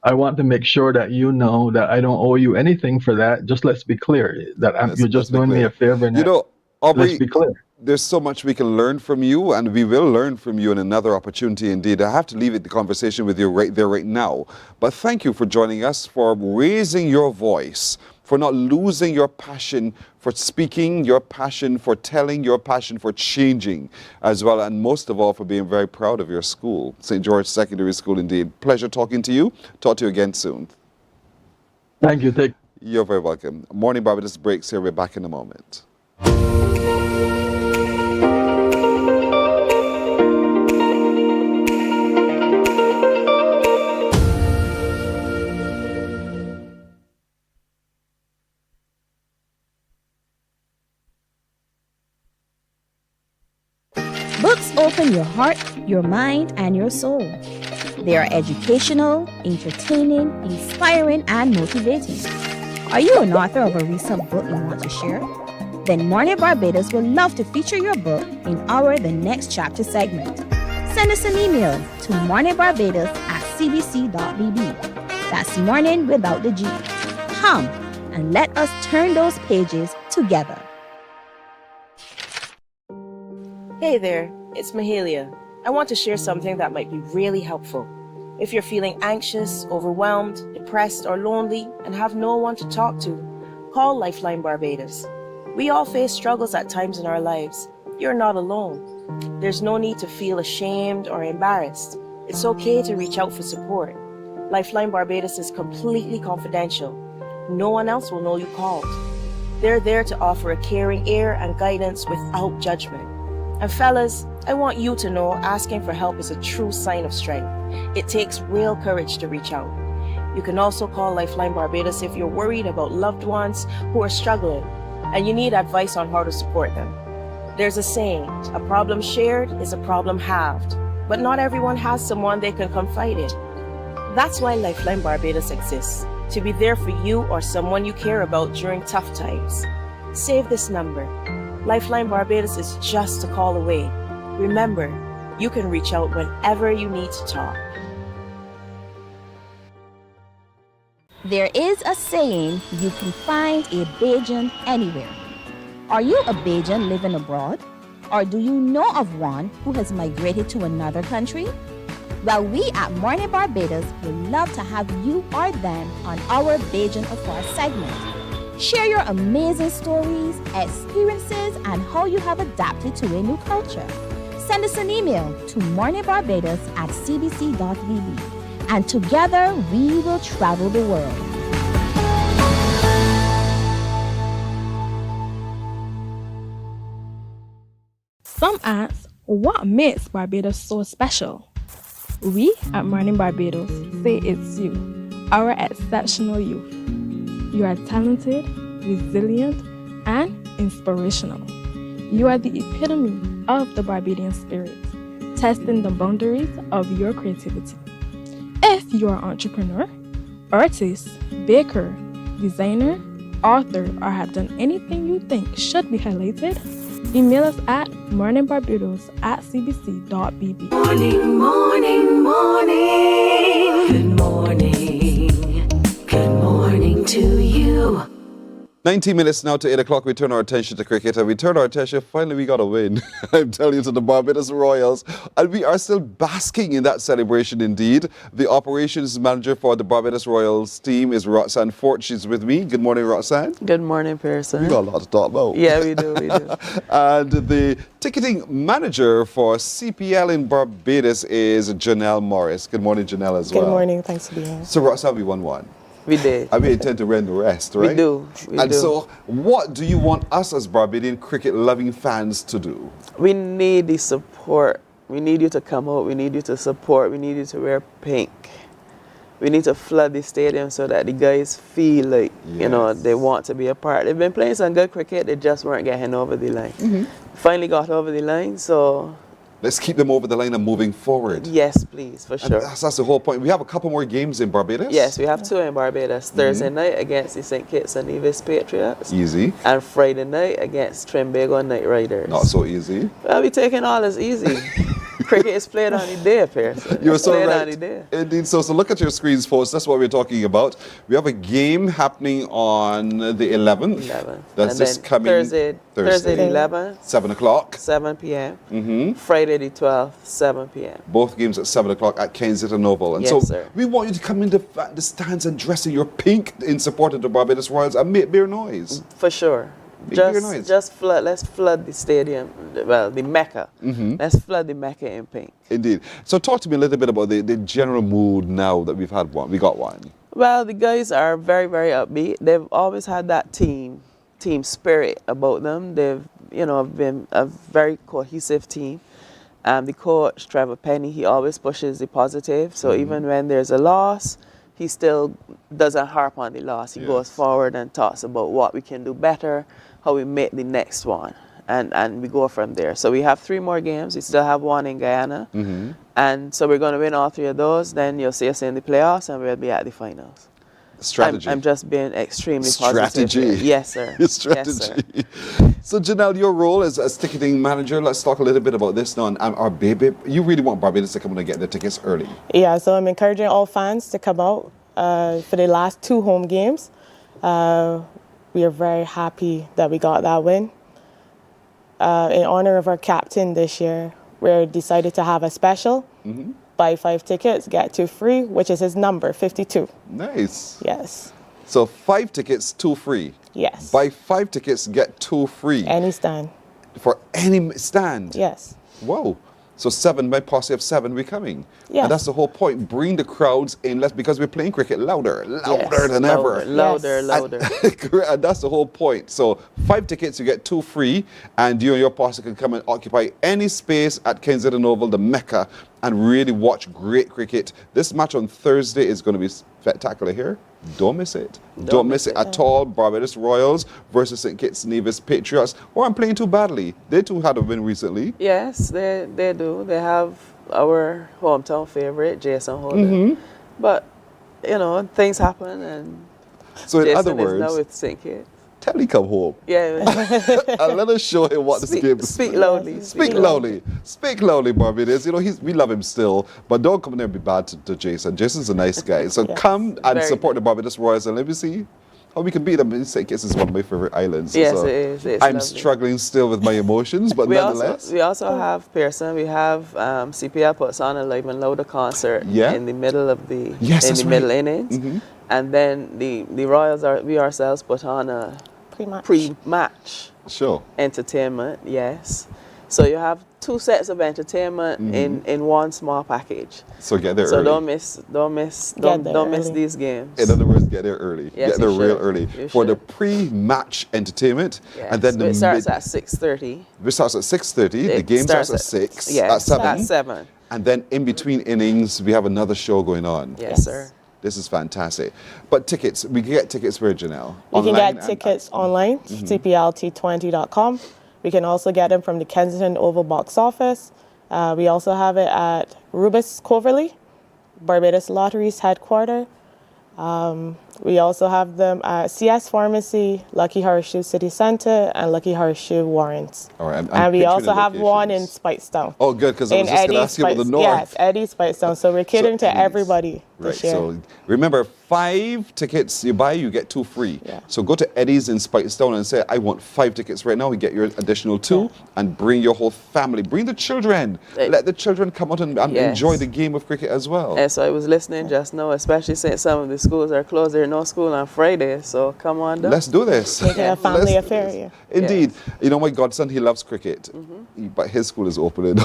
I want to make sure that you know that I don't owe you anything for that. Just let's be clear that you're just doing me a favor. And You know, Aubrey, let's be clear. there's so much we can learn from you, and we will learn from you in another opportunity indeed. I have to leave the conversation with you right there, right now. But thank you for joining us, for raising your voice, for not losing your passion for speaking, your passion for telling, your passion for changing as well, and most of all for being very proud of your school, St. George Secondary School indeed. Pleasure talking to you. Talk to you again soon. Thank you. You're very welcome. Morning Barbados breaks here. We're back in a moment. Books open your heart, your mind, and your soul. They are educational, entertaining, inspiring, and motivating. Are you an author of a recent book you want to share? Then Mornin Barbados would love to feature your book in our The Next Chapter segment. Send us an email to morninbarbados@cbc.bb. That's morning without the G. Come and let us turn those pages together. Hey there, it's Mahalia. I want to share something that might be really helpful. If you're feeling anxious, overwhelmed, depressed, or lonely and have no one to talk to, call Lifeline Barbados. We all face struggles at times in our lives. You're not alone. There's no need to feel ashamed or embarrassed. It's okay to reach out for support. Lifeline Barbados is completely confidential. No one else will know you called. They're there to offer a caring ear and guidance without judgment. And fellas, I want you to know asking for help is a true sign of strength. It takes real courage to reach out. You can also call Lifeline Barbados if you're worried about loved ones who are struggling and you need advice on how to support them. There's a saying, a problem shared is a problem halved, but not everyone has someone they can confide in. That's why Lifeline Barbados exists, to be there for you or someone you care about during tough times. Save this number. Lifeline Barbados is just a call away. Remember, you can reach out whenever you need to talk. There is a saying, you can find a Bajan anywhere. Are you a Bajan living abroad? Or do you know of one who has migrated to another country? Well, we at Mornin Barbados would love to have you or them on our Bajan Afar segment. Share your amazing stories, experiences, and how you have adapted to a new culture. Send us an email to morninbarbados@cbc.bb, and together we will travel the world. Some ask, what makes Barbados so special? We at Mornin Barbados say it's you, our exceptional youth. You are talented, resilient, and inspirational. You are the epitome of the Barbadian spirit. testing the boundaries of your creativity. If you're an entrepreneur, artist, baker, designer, author, or have done anything you think should be highlighted, email us at morninbarbados@cbc.bb. Morning, morning, morning. Good morning. Good morning to you. 19 minutes now to 8 o'clock. We turn our attention to cricket, and we turn our attention, finally we got a win. I'm telling you, to the Barbados Royals. And we are still basking in that celebration indeed. The operations manager for the Barbados Royals team is Roxanne Fort. She's with me. Good morning, Roxanne. Good morning, Pearson. We got a lot to talk about. Yeah, we do, we do. And the ticketing manager for CPL in Barbados is Janelle Morris. Good morning, Janelle, as well. Good morning, thanks for being here. So, Roxanne, we won one. We did. And we intend to win the rest, right? We do. And so, what do you want us as Barbadian cricket-loving fans to do? We need the support. We need you to come out. We need you to support. We need you to wear pink. We need to flood the stadium so that the guys feel like, you know, they want to be a part. They've been playing some good cricket. They just weren't getting over the line. Finally got over the line, so... Let's keep them over the line and moving forward. Yes, please, for sure. And that's the whole point. We have a couple more games in Barbados? Yes, we have two in Barbados. Thursday night against the St. Kitts and Nevis Patriots. Easy. And Friday night against Trinbago Knight Riders. Not so easy. Well, we taking all as easy. Cricket is played on the day, Pearson. You're so played right. on the day. Indeed. So look at your screens, folks. That's what we're talking about. We have a game happening on the 11th. That's And this then coming Thursday the 11th. 7 o'clock. 7 p.m. Friday the 12th, 7 p.m. Both games at 7 o'clock at Kensington Oval. And Yes, so sir. we want you to come into the stands and dress in your pink in support of the Barbados Royals and make beer noise. For sure. Make beer noise. Just flood. Let's flood the stadium. Well, the Mecca. Let's flood the Mecca in pink. Indeed. So talk to me a little bit about the general mood now that we've had one. We got one. Well, the guys are very, very upbeat. They've always had that team spirit about them. They've, been a very cohesive team. The coach, Trevor Penny, he always pushes the positive. So even when there's a loss, he still doesn't harp on the loss. He goes forward and talks about what we can do better, how we make the next one. And we go from there. So we have 3 more games. We still have one in Guyana. And so we're going to win all 3 of those. Then you'll see us in the playoffs and we'll be at the finals. Strategy. I'm just being extremely Strategy. positive. Yes, sir. Strategy. Yes, sir. So, Janelle, your role as ticketing manager, let's talk a little bit about this now. And our baby, you really want Barbados to come in and get their tickets early. Yeah, so I'm encouraging all fans to come out for the last 2 home games. We are very happy that we got that win. In honor of our captain this year, we decided to have a special. Buy 5 tickets, get 2 free, which is his number, 52. Nice. Yes. So 5 tickets, 2 free. Yes. Buy 5 tickets, get 2 free. Any stand. For any stand? Yes. Whoa. So 7, by posse of 7, we're coming. Yes. And that's the whole point. Bring the crowds in, because we're playing cricket louder than ever. Louder. And that's the whole point. So 5 tickets, you get 2 free, and you and your posse can come and occupy any space at Kensington Oval, the Mecca, and really watch great cricket. This match on Thursday is going to be spectacular here. Don't miss it. Don't miss it at all. Barbados Royals versus St. Kitts Nevis Patriots. Or I'm playing too badly. They too had a win recently. Yes, they do. They have our hometown favorite, Jason Holden. But, things happen, and so in Jason other words, is now with St. Kitts. Tell him come home. Yeah. And let us show him what this game is. Speak loudly. Speak loudly. Speak loudly, Barbados. We love him still, but don't come there and be bad to Jason. Jason's a nice guy. So come and support the Barbados Royals, and let me see how we can beat them. St. Kitts is one of my favorite islands. Yes, so it is. It's I'm lovely. struggling still with my emotions, but nonetheless. We also have Pearson. We have CPL puts on a Live and Louder concert in the middle of the middle innings, and then the Royals we ourselves put on a pre-match entertainment. Yes, so you have 2 sets of entertainment in one small package. So get there early. So don't miss these games. In other words, get there early. Yes, get there you real should. early You for the should. pre-match entertainment, Yes. and then it starts at 6:30. It starts at 6:30. The game starts at 6. Yes, at 7. At 7. And then in between innings, we have another show going on. Yes, sir. This is fantastic. But tickets, we can get tickets where, Janelle? You can get tickets online, cplt20.com. We can also get them from the Kensington Oval box office. We also have it at Rubis Coverley, Barbados Lotteries headquarters. We also have them at CS Pharmacy, Lucky Horseshoe City Centre, and Lucky Horseshoe Warrants. All right, and we picturing also the have one in locations. Speightstown. Oh, good, because I was just going to ask you about the north. Yes, Eddie Speightstown. So we're catering to Eddie's. everybody to Right, share. so remember, 5 tickets you buy, you get 2 free. Yeah. So go to Eddie's in Speightstown and say, I want 5 tickets right now. You get your additional 2 and bring your whole family. Bring the children. Let the children come out and Yes. enjoy the game of cricket as well. And so I was listening just now, especially since some of the schools are closed. There's no school on Friday, so come on down. Let's do this. Make it a family Let's do affair, this. yeah. Indeed. You know, my godson, he loves cricket, but his school is open,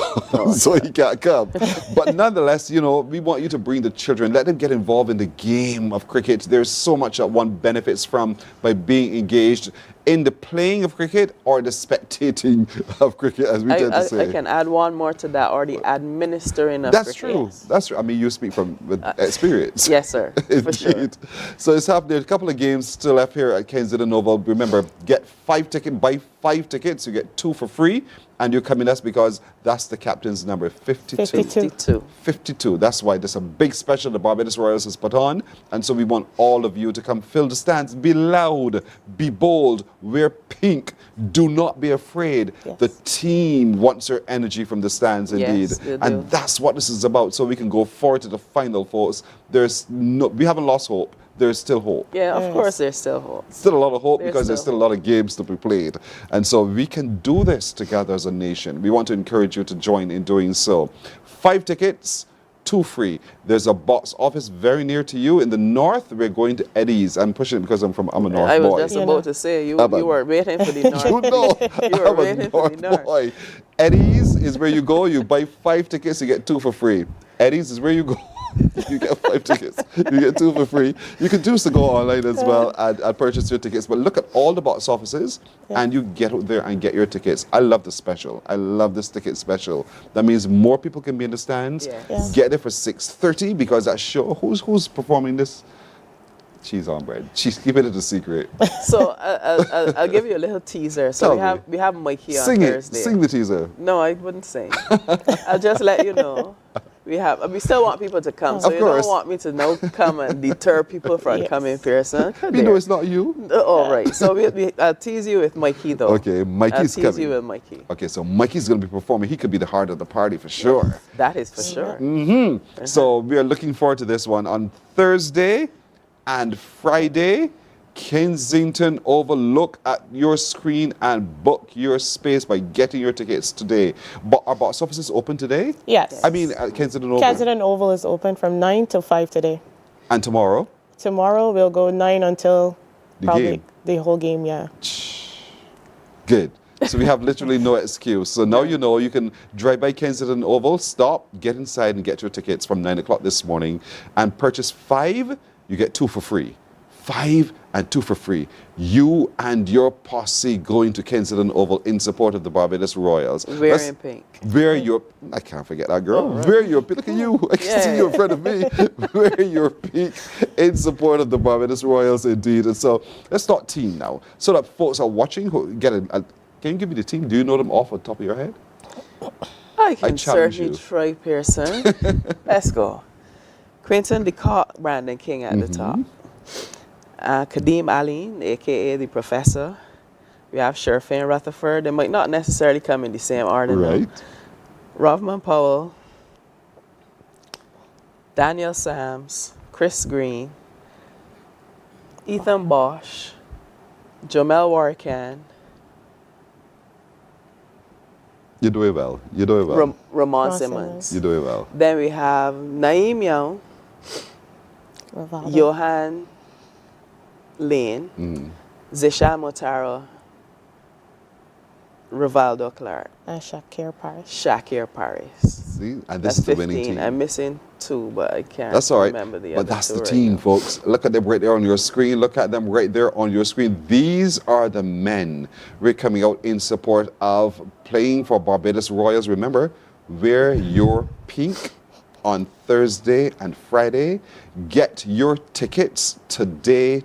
so he can't come. But nonetheless, you know, we want you to bring the children. Let them get involved in the game of cricket. There's so much that one benefits from by being engaged in the playing of cricket or the spectating of cricket, as we tend to say. I can add one more to that, or the administering of That's cricket. true. That's true. I mean, you speak from experience. Yes, sir. For sure. Indeed. So it's happening. A couple of games still left here at Kensington Oval. Remember, get 5 tickets. Buy 5 tickets. You get 2 for free. And you're coming us because that's the captain's number, 52. 52. 52. That's why there's a big special the Barbados Royals has put on. And so we want all of you to come fill the stands. Be loud. Be bold. Wear pink. Do not be afraid. Yes. The team wants your energy from the stands, indeed. Yes, they do. And that's what this is about. So we can go forward to the final, folks. We haven't lost hope. There's still hope. Yeah, of course there's still hope. Still a lot of hope There's because there's still a lot of games to be played. And so we can do this together as a nation. We want to encourage you to join in doing so. 5 tickets, 2 free. There's a box office very near to you. In the north, we're going to Eddie's. I'm pushing it because I'm a North I was boy. just about to say, you were waiting for the north. You know, You were I'm a waiting for the north. boy. Eddie's is where you go. You buy 5 tickets, you get 2 for free. Eddie's is where you go. You get 5 tickets. You get 2 for free. You can choose to go online as well and purchase your tickets. But look at all the box offices and you get out there and get your tickets. I love the special. I love this ticket special. That means more people can be in the stands. Yes. Get there for 6:30 because that show, who's performing this? She's on bread. She's keeping it a secret. So I'll give you a little teaser. So Tell we have Mikey on Sing Thursday. it. Sing the teaser. No, I wouldn't sing. I'll just let you know. We still want people to come. So Of you course. don't want me to now come and deter people from coming, Pearson. You know it's not you. All right. So I'll tease you with Mikey though. Okay, Mikey's I'll tease coming. you with Mikey. Okay, so Mikey's going to be performing. He could be the heart of the party for sure. That is for sure. So we are looking forward to this one on Thursday and Friday. Kensington Oval. Look at your screen and book your space by getting your tickets today. But our box office is open today? Yes. I mean, at Kensington Oval. Kensington Oval is open from 9 to 5 today. And tomorrow? Tomorrow we'll go 9 until The probably game. the whole game, yeah. Good. So we have literally no excuse. So now you know you can drive by Kensington Oval, stop, get inside and get your tickets from 9 o'clock this morning and purchase 5, you get 2 for free. 5 and 2 for free. You and your posse going to Kensington Oval in support of the Barbados Royals. Wearing pink. Wear your, I can't forget that girl. Wear your pink. Look at you. I can see you in front of me. Wear your pink in support of the Barbados Royals indeed. And so let's talk team now. So that folks are watching who get can you give me the team? Do you know them off the top of your head? I can challenge certainly you. try, Pearson. Let's go. Quentin DeCott, Brandon King at the top. Kadeem Aline, a.k.a. the Professor. We have Sherfane Rutherford. They might not necessarily come in the same order. Right. Rovman Powell, Daniel Sams, Chris Green, Ethan Bosch, Jamel Warrican, You're doing well. You're doing well. Ramon Simmons. You're doing well. Then we have Naeem Young, Johan Lane, Zisha Motaro, Rivaldo Clark, And Shakir Paris. Shakir Paris. See, and this That's is the winning 15. team. I'm missing 2, but I can't That's all right. remember the But other that's 2 the right team, now. folks. Look at them right there on your screen. Look at them right there on your screen. These are the men we're coming out in support of playing for Barbados Royals. Remember, wear your pink on Thursday. Thursday and Friday. Get your tickets today.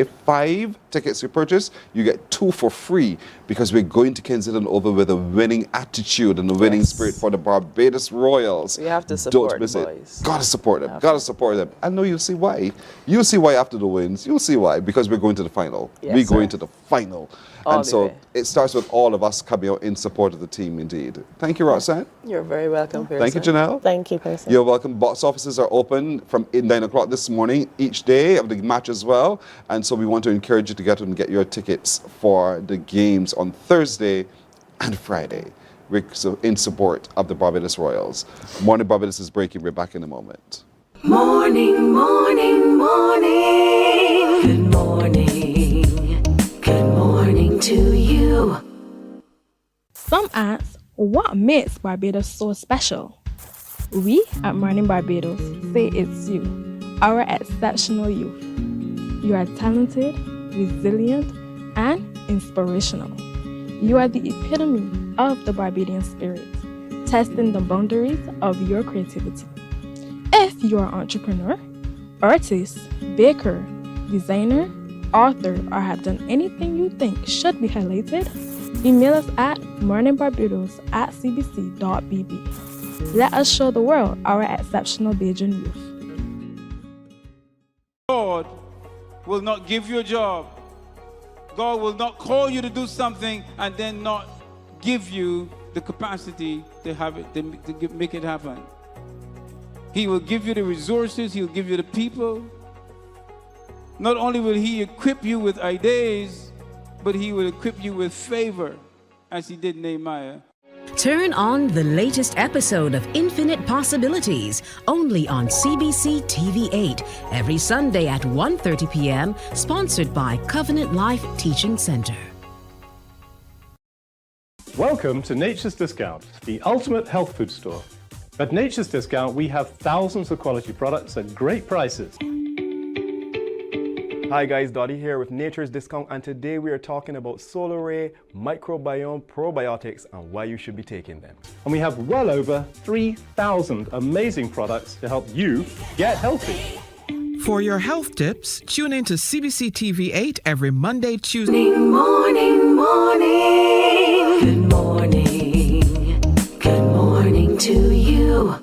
5 tickets you purchase, you get 2 for free, because we're going to Kensington over with a winning attitude and a winning spirit for the Barbados Royals. We have to support Don't miss the it. boys. Gotta support them. Gotta support them. I know you'll see why. You'll see why after the wins. You'll see why, because we're going to the final. Yes, we're going sir. to the final. All And the so way. it starts with all of us coming out in support of the team, indeed. Thank you, Roxanne. You're very welcome, Pearson. Thank you, Janelle. Thank you, Pearson. You're welcome. Box offices are open from 9 o'clock this morning, each day of the match as well. And so we want to encourage you to get out and get your tickets for the games on Thursday and Friday in support of the Barbados Royals. Morning Barbados is breaking. We're back in a moment. Morning, morning, morning. Good morning. Good morning to you. Some ask, what makes Barbados so special? We at Mornin Barbados say it's you, our exceptional youth. You are talented, resilient, and inspirational. You are the epitome of the Barbadian spirit, testing the boundaries of your creativity. If you are an entrepreneur, artist, baker, designer, author, or have done anything you think should be highlighted, email us at morninbarbados@cbc.bb. Let us show the world our exceptional Bajan youth. God will not give you a job. God will not call you to do something and then not give you the capacity to have it, to make it happen. He will give you the resources, he'll give you the people. Not only will he equip you with ideas, but he will equip you with favor, as he did Nehemiah. Turn on the latest episode of Infinite Possibilities, only on CBC TV8, every Sunday at 1:30 p.m., sponsored by Covenant Life Teaching Center. Welcome to Nature's Discount, the ultimate health food store. At Nature's Discount, we have thousands of quality products at great prices. Hi guys, Dottie here with Nature's Discount, and today we are talking about Solar Ray, microbiome, probiotics, and why you should be taking them. And we have well over 3,000 amazing products to help you get healthy. For your health tips, tune in to CBC TV8 every Monday, Tuesday. Morning, morning. Good morning. Good morning to you.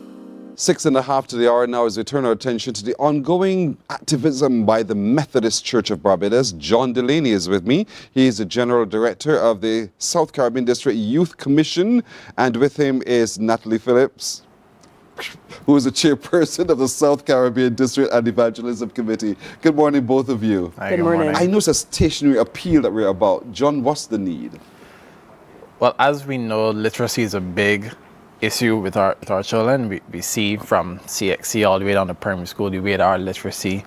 6:30 to the hour now as we turn our attention to the ongoing activism by the Methodist Church of Barbados. John Delaney is with me. He is the General Director of the South Caribbean District Youth Commission, and with him is Natalie Phillips, who is the chairperson of the South Caribbean District and Evangelism Committee. Good morning, both of you. Hi, good morning. I know it's a stationary appeal that we're about. John, what's the need? Well, as we know, literacy is a big issue with our children. We see from CXC all the way down to primary school, the way that our literacy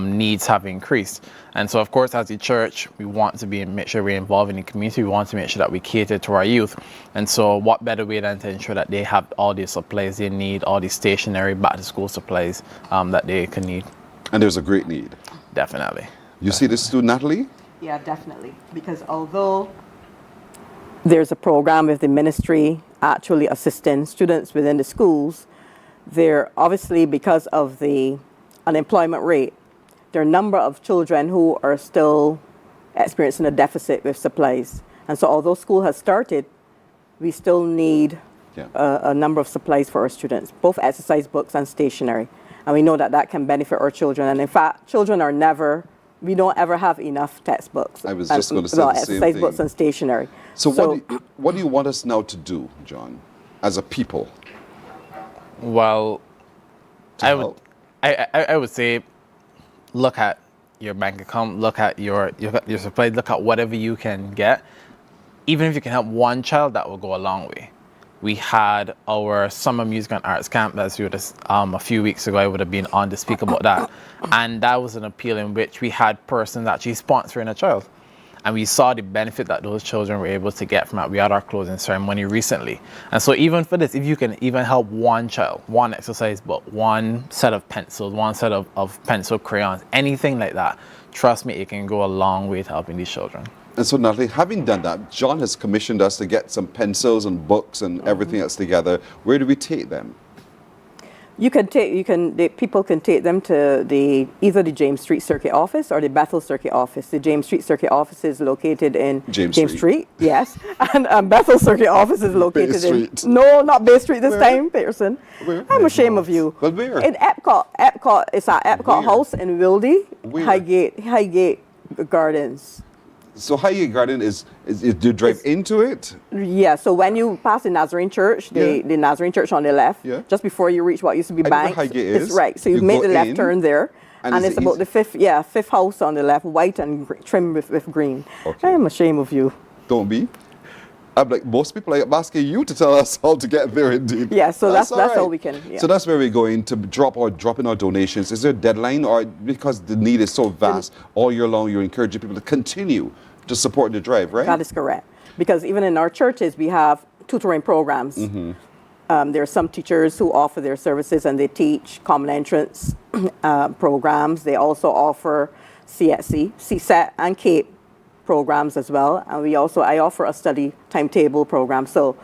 needs have increased. And so, of course, as a church, we want to make sure we're involved in the community. We want to make sure that we cater to our youth. And so what better way than to ensure that they have all the supplies they need, all the stationary back-to-school supplies that they can need. And there's a great need. Definitely. You see this too, Natalie? Yeah, definitely. Because although there's a program with the ministry actually assisting students within the schools, there obviously, because of the unemployment rate, there are a number of children who are still experiencing a deficit with supplies. And so although school has started, we still need a number of supplies for our students, both exercise books and stationery. And we know that that can benefit our children. And in fact, children are we don't ever have enough textbooks. I was just going to say the same exercise thing. books and stationery. So what do you want us now to do, John, as a people? Well, I would say, look at your bank account, look at your supplies, look at whatever you can get. Even if you can help one child, that will go a long way. We had our summer music and arts camp a few weeks ago. I would have been on to speak about that. And that was an appeal in which we had persons actually sponsoring a child. And we saw the benefit that those children were able to get from it. We had our closing ceremony recently. And so even for this, if you can even help one child, one exercise book, one set of pencils, one set of pencil crayons, anything like that, trust me, it can go a long way to helping these children. And so, Natalie, having done that, John has commissioned us to get some pencils and books and everything else together. Where do we take them? People can take them to either the James Street Circuit office or the Bethel Circuit office. The James Street Circuit office is located in James Street, yes. And Bethel Circuit office is located in, Street. no, not Bay Street this Where? time, Pearson. Where? I'm ashamed of you. But where? In Epcot, it's at Epcot House in Wildy, Where? Highgate Gardens. So Highgate Garden is do you drive into it? Yeah, so when you pass the Nazarene Church, the Nazarene Church on the left, just before you reach what used to be I know where Banks, Highgate it's is. right. So you You make go the left in, turn there, and and is it's it about the fifth house on the left, white and trimmed with green. Okay. I'm ashamed of you. Don't be. I'm like, most people are asking you to tell us how to get there indeed. Yeah, so that's all how we can. Yeah. So that's where we're going to drop in our donations. Is there a deadline, or because the need is so vast all year long, you're encouraging people to continue to support the drive, right? That is correct. Because even in our churches, we have tutoring programs. There are some teachers who offer their services and they teach common entrance programs. They also offer CSE, CSET, and CAPE programs as well. And I offer a study timetable program. So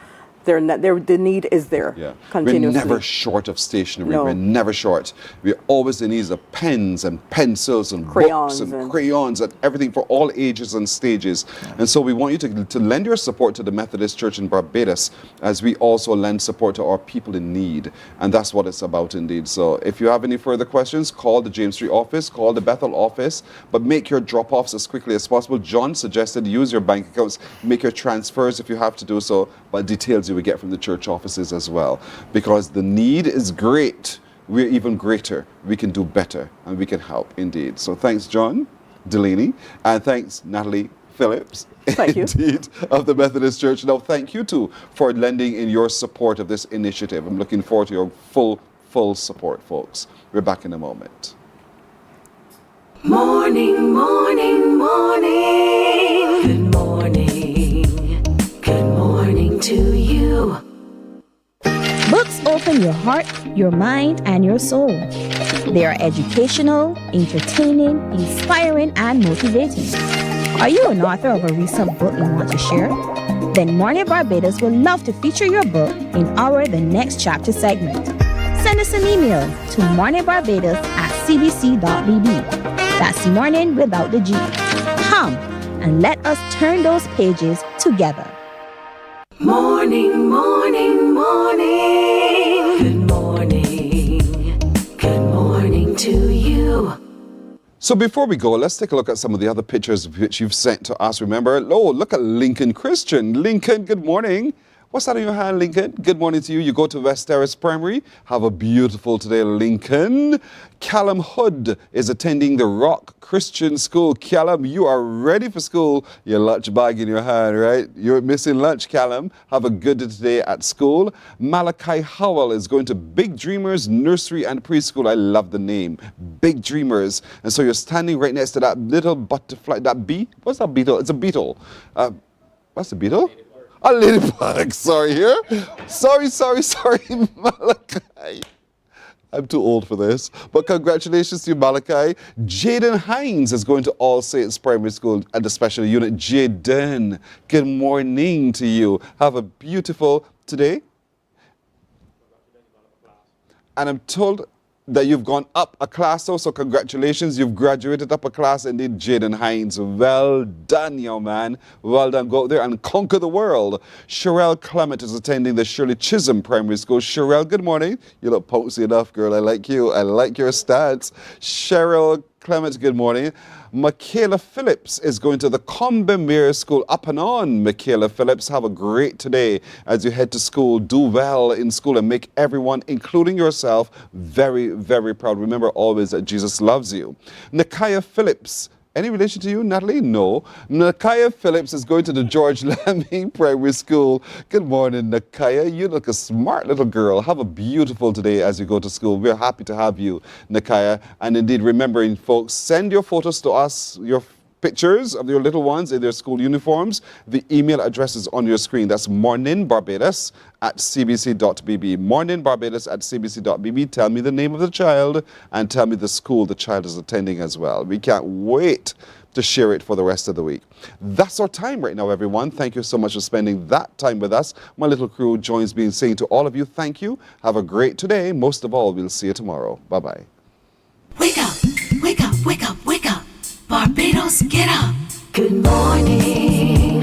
the need is there continuously. We're never short of stationery. No. We're never short. We're always in need of pens and pencils and books and crayons and everything for all ages and stages. And so we want you to lend your support to the Methodist Church in Barbados as we also lend support to our people in need. And that's what it's about indeed. So if you have any further questions, call the James Street office, call the Bethel office, but make your drop-offs as quickly as possible. John suggested use your bank accounts, make your transfers if you have to do so, but details you we get from the church offices as well, because the need is great. We're even greater. We can do better and we can help indeed. So thanks, John Delaney, and thanks, Natalie Phillips, indeed, of the Methodist Church. Now, thank you too for lending in your support of this initiative. I'm looking forward to your full support, folks. We're back in a moment. Morning, morning, morning. Good morning. Good morning to you. Books open your heart, your mind, and your soul. They are educational, entertaining, inspiring, and motivating. Are you an author of a recent book you want to share? Then Mornin Barbados would love to feature your book in our The Next Chapter segment. Send us an email to morninbarbados@cbc.bb. That's morning without the G. Come and let us turn those pages together. Morning, morning, morning. Good morning. Good morning to you. So before we go, let's take a look at some of the other pictures which you've sent to us. Remember, look at Lincoln Christian. Lincoln, good morning. What's that in your hand, Lincoln? Good morning to you. You go to West Terrace Primary. Have a beautiful today, Lincoln. Callum Hood is attending the Rock Christian School. Callum, you are ready for school. Your lunch bag in your hand, right? You're missing lunch, Callum. Have a good day today at school. Malachi Howell is going to Big Dreamers Nursery and Preschool. I love the name, Big Dreamers. And so you're standing right next to that little butterfly, that bee. What's that beetle? It's a beetle. What's the beetle? A ladybug, sorry here. Sorry, Malachi. I'm too old for this. But congratulations to you, Malachi. Jaden Hines is going to All Saints Primary School at the special unit. Jaden, good morning to you. Have a beautiful today. And I'm told that you've gone up a class, so congratulations. You've graduated up a class indeed, Jaden Hines. Well done, young man. Well done. Go out there and conquer the world. Sherelle Clement is attending the Shirley Chisholm Primary School. Sherelle, good morning. You look poxy enough, girl. I like you. I like your stats. Cheryl Clement, good morning. Michaela Phillips is going to the Combermere School. Up and on, Michaela Phillips. Have a great today as you head to school. Do well in school and make everyone, including yourself, very, very proud. Remember always that Jesus loves you. Nakaya Phillips. Any relation to you, Natalie? No. Nakaya Phillips is going to the George Lamming Primary School. Good morning, Nakaya. You look a smart little girl. Have a beautiful day as you go to school. We're happy to have you, Nakaya. And indeed, remembering, folks, send your photos to us, your pictures of your little ones in their school uniforms, the email address is on your screen. That's morninbarbados@cbc.bb. morninbarbados@cbc.bb. Tell me the name of the child and tell me the school the child is attending as well. We can't wait to share it for the rest of the week. That's our time right now, everyone. Thank you so much for spending that time with us. My little crew joins me in saying to all of you, thank you. Have a great today. Most of all, we'll see you tomorrow. Bye-bye. Wake up, wake up, wake up, wake up. Barbados, get up. Good morning.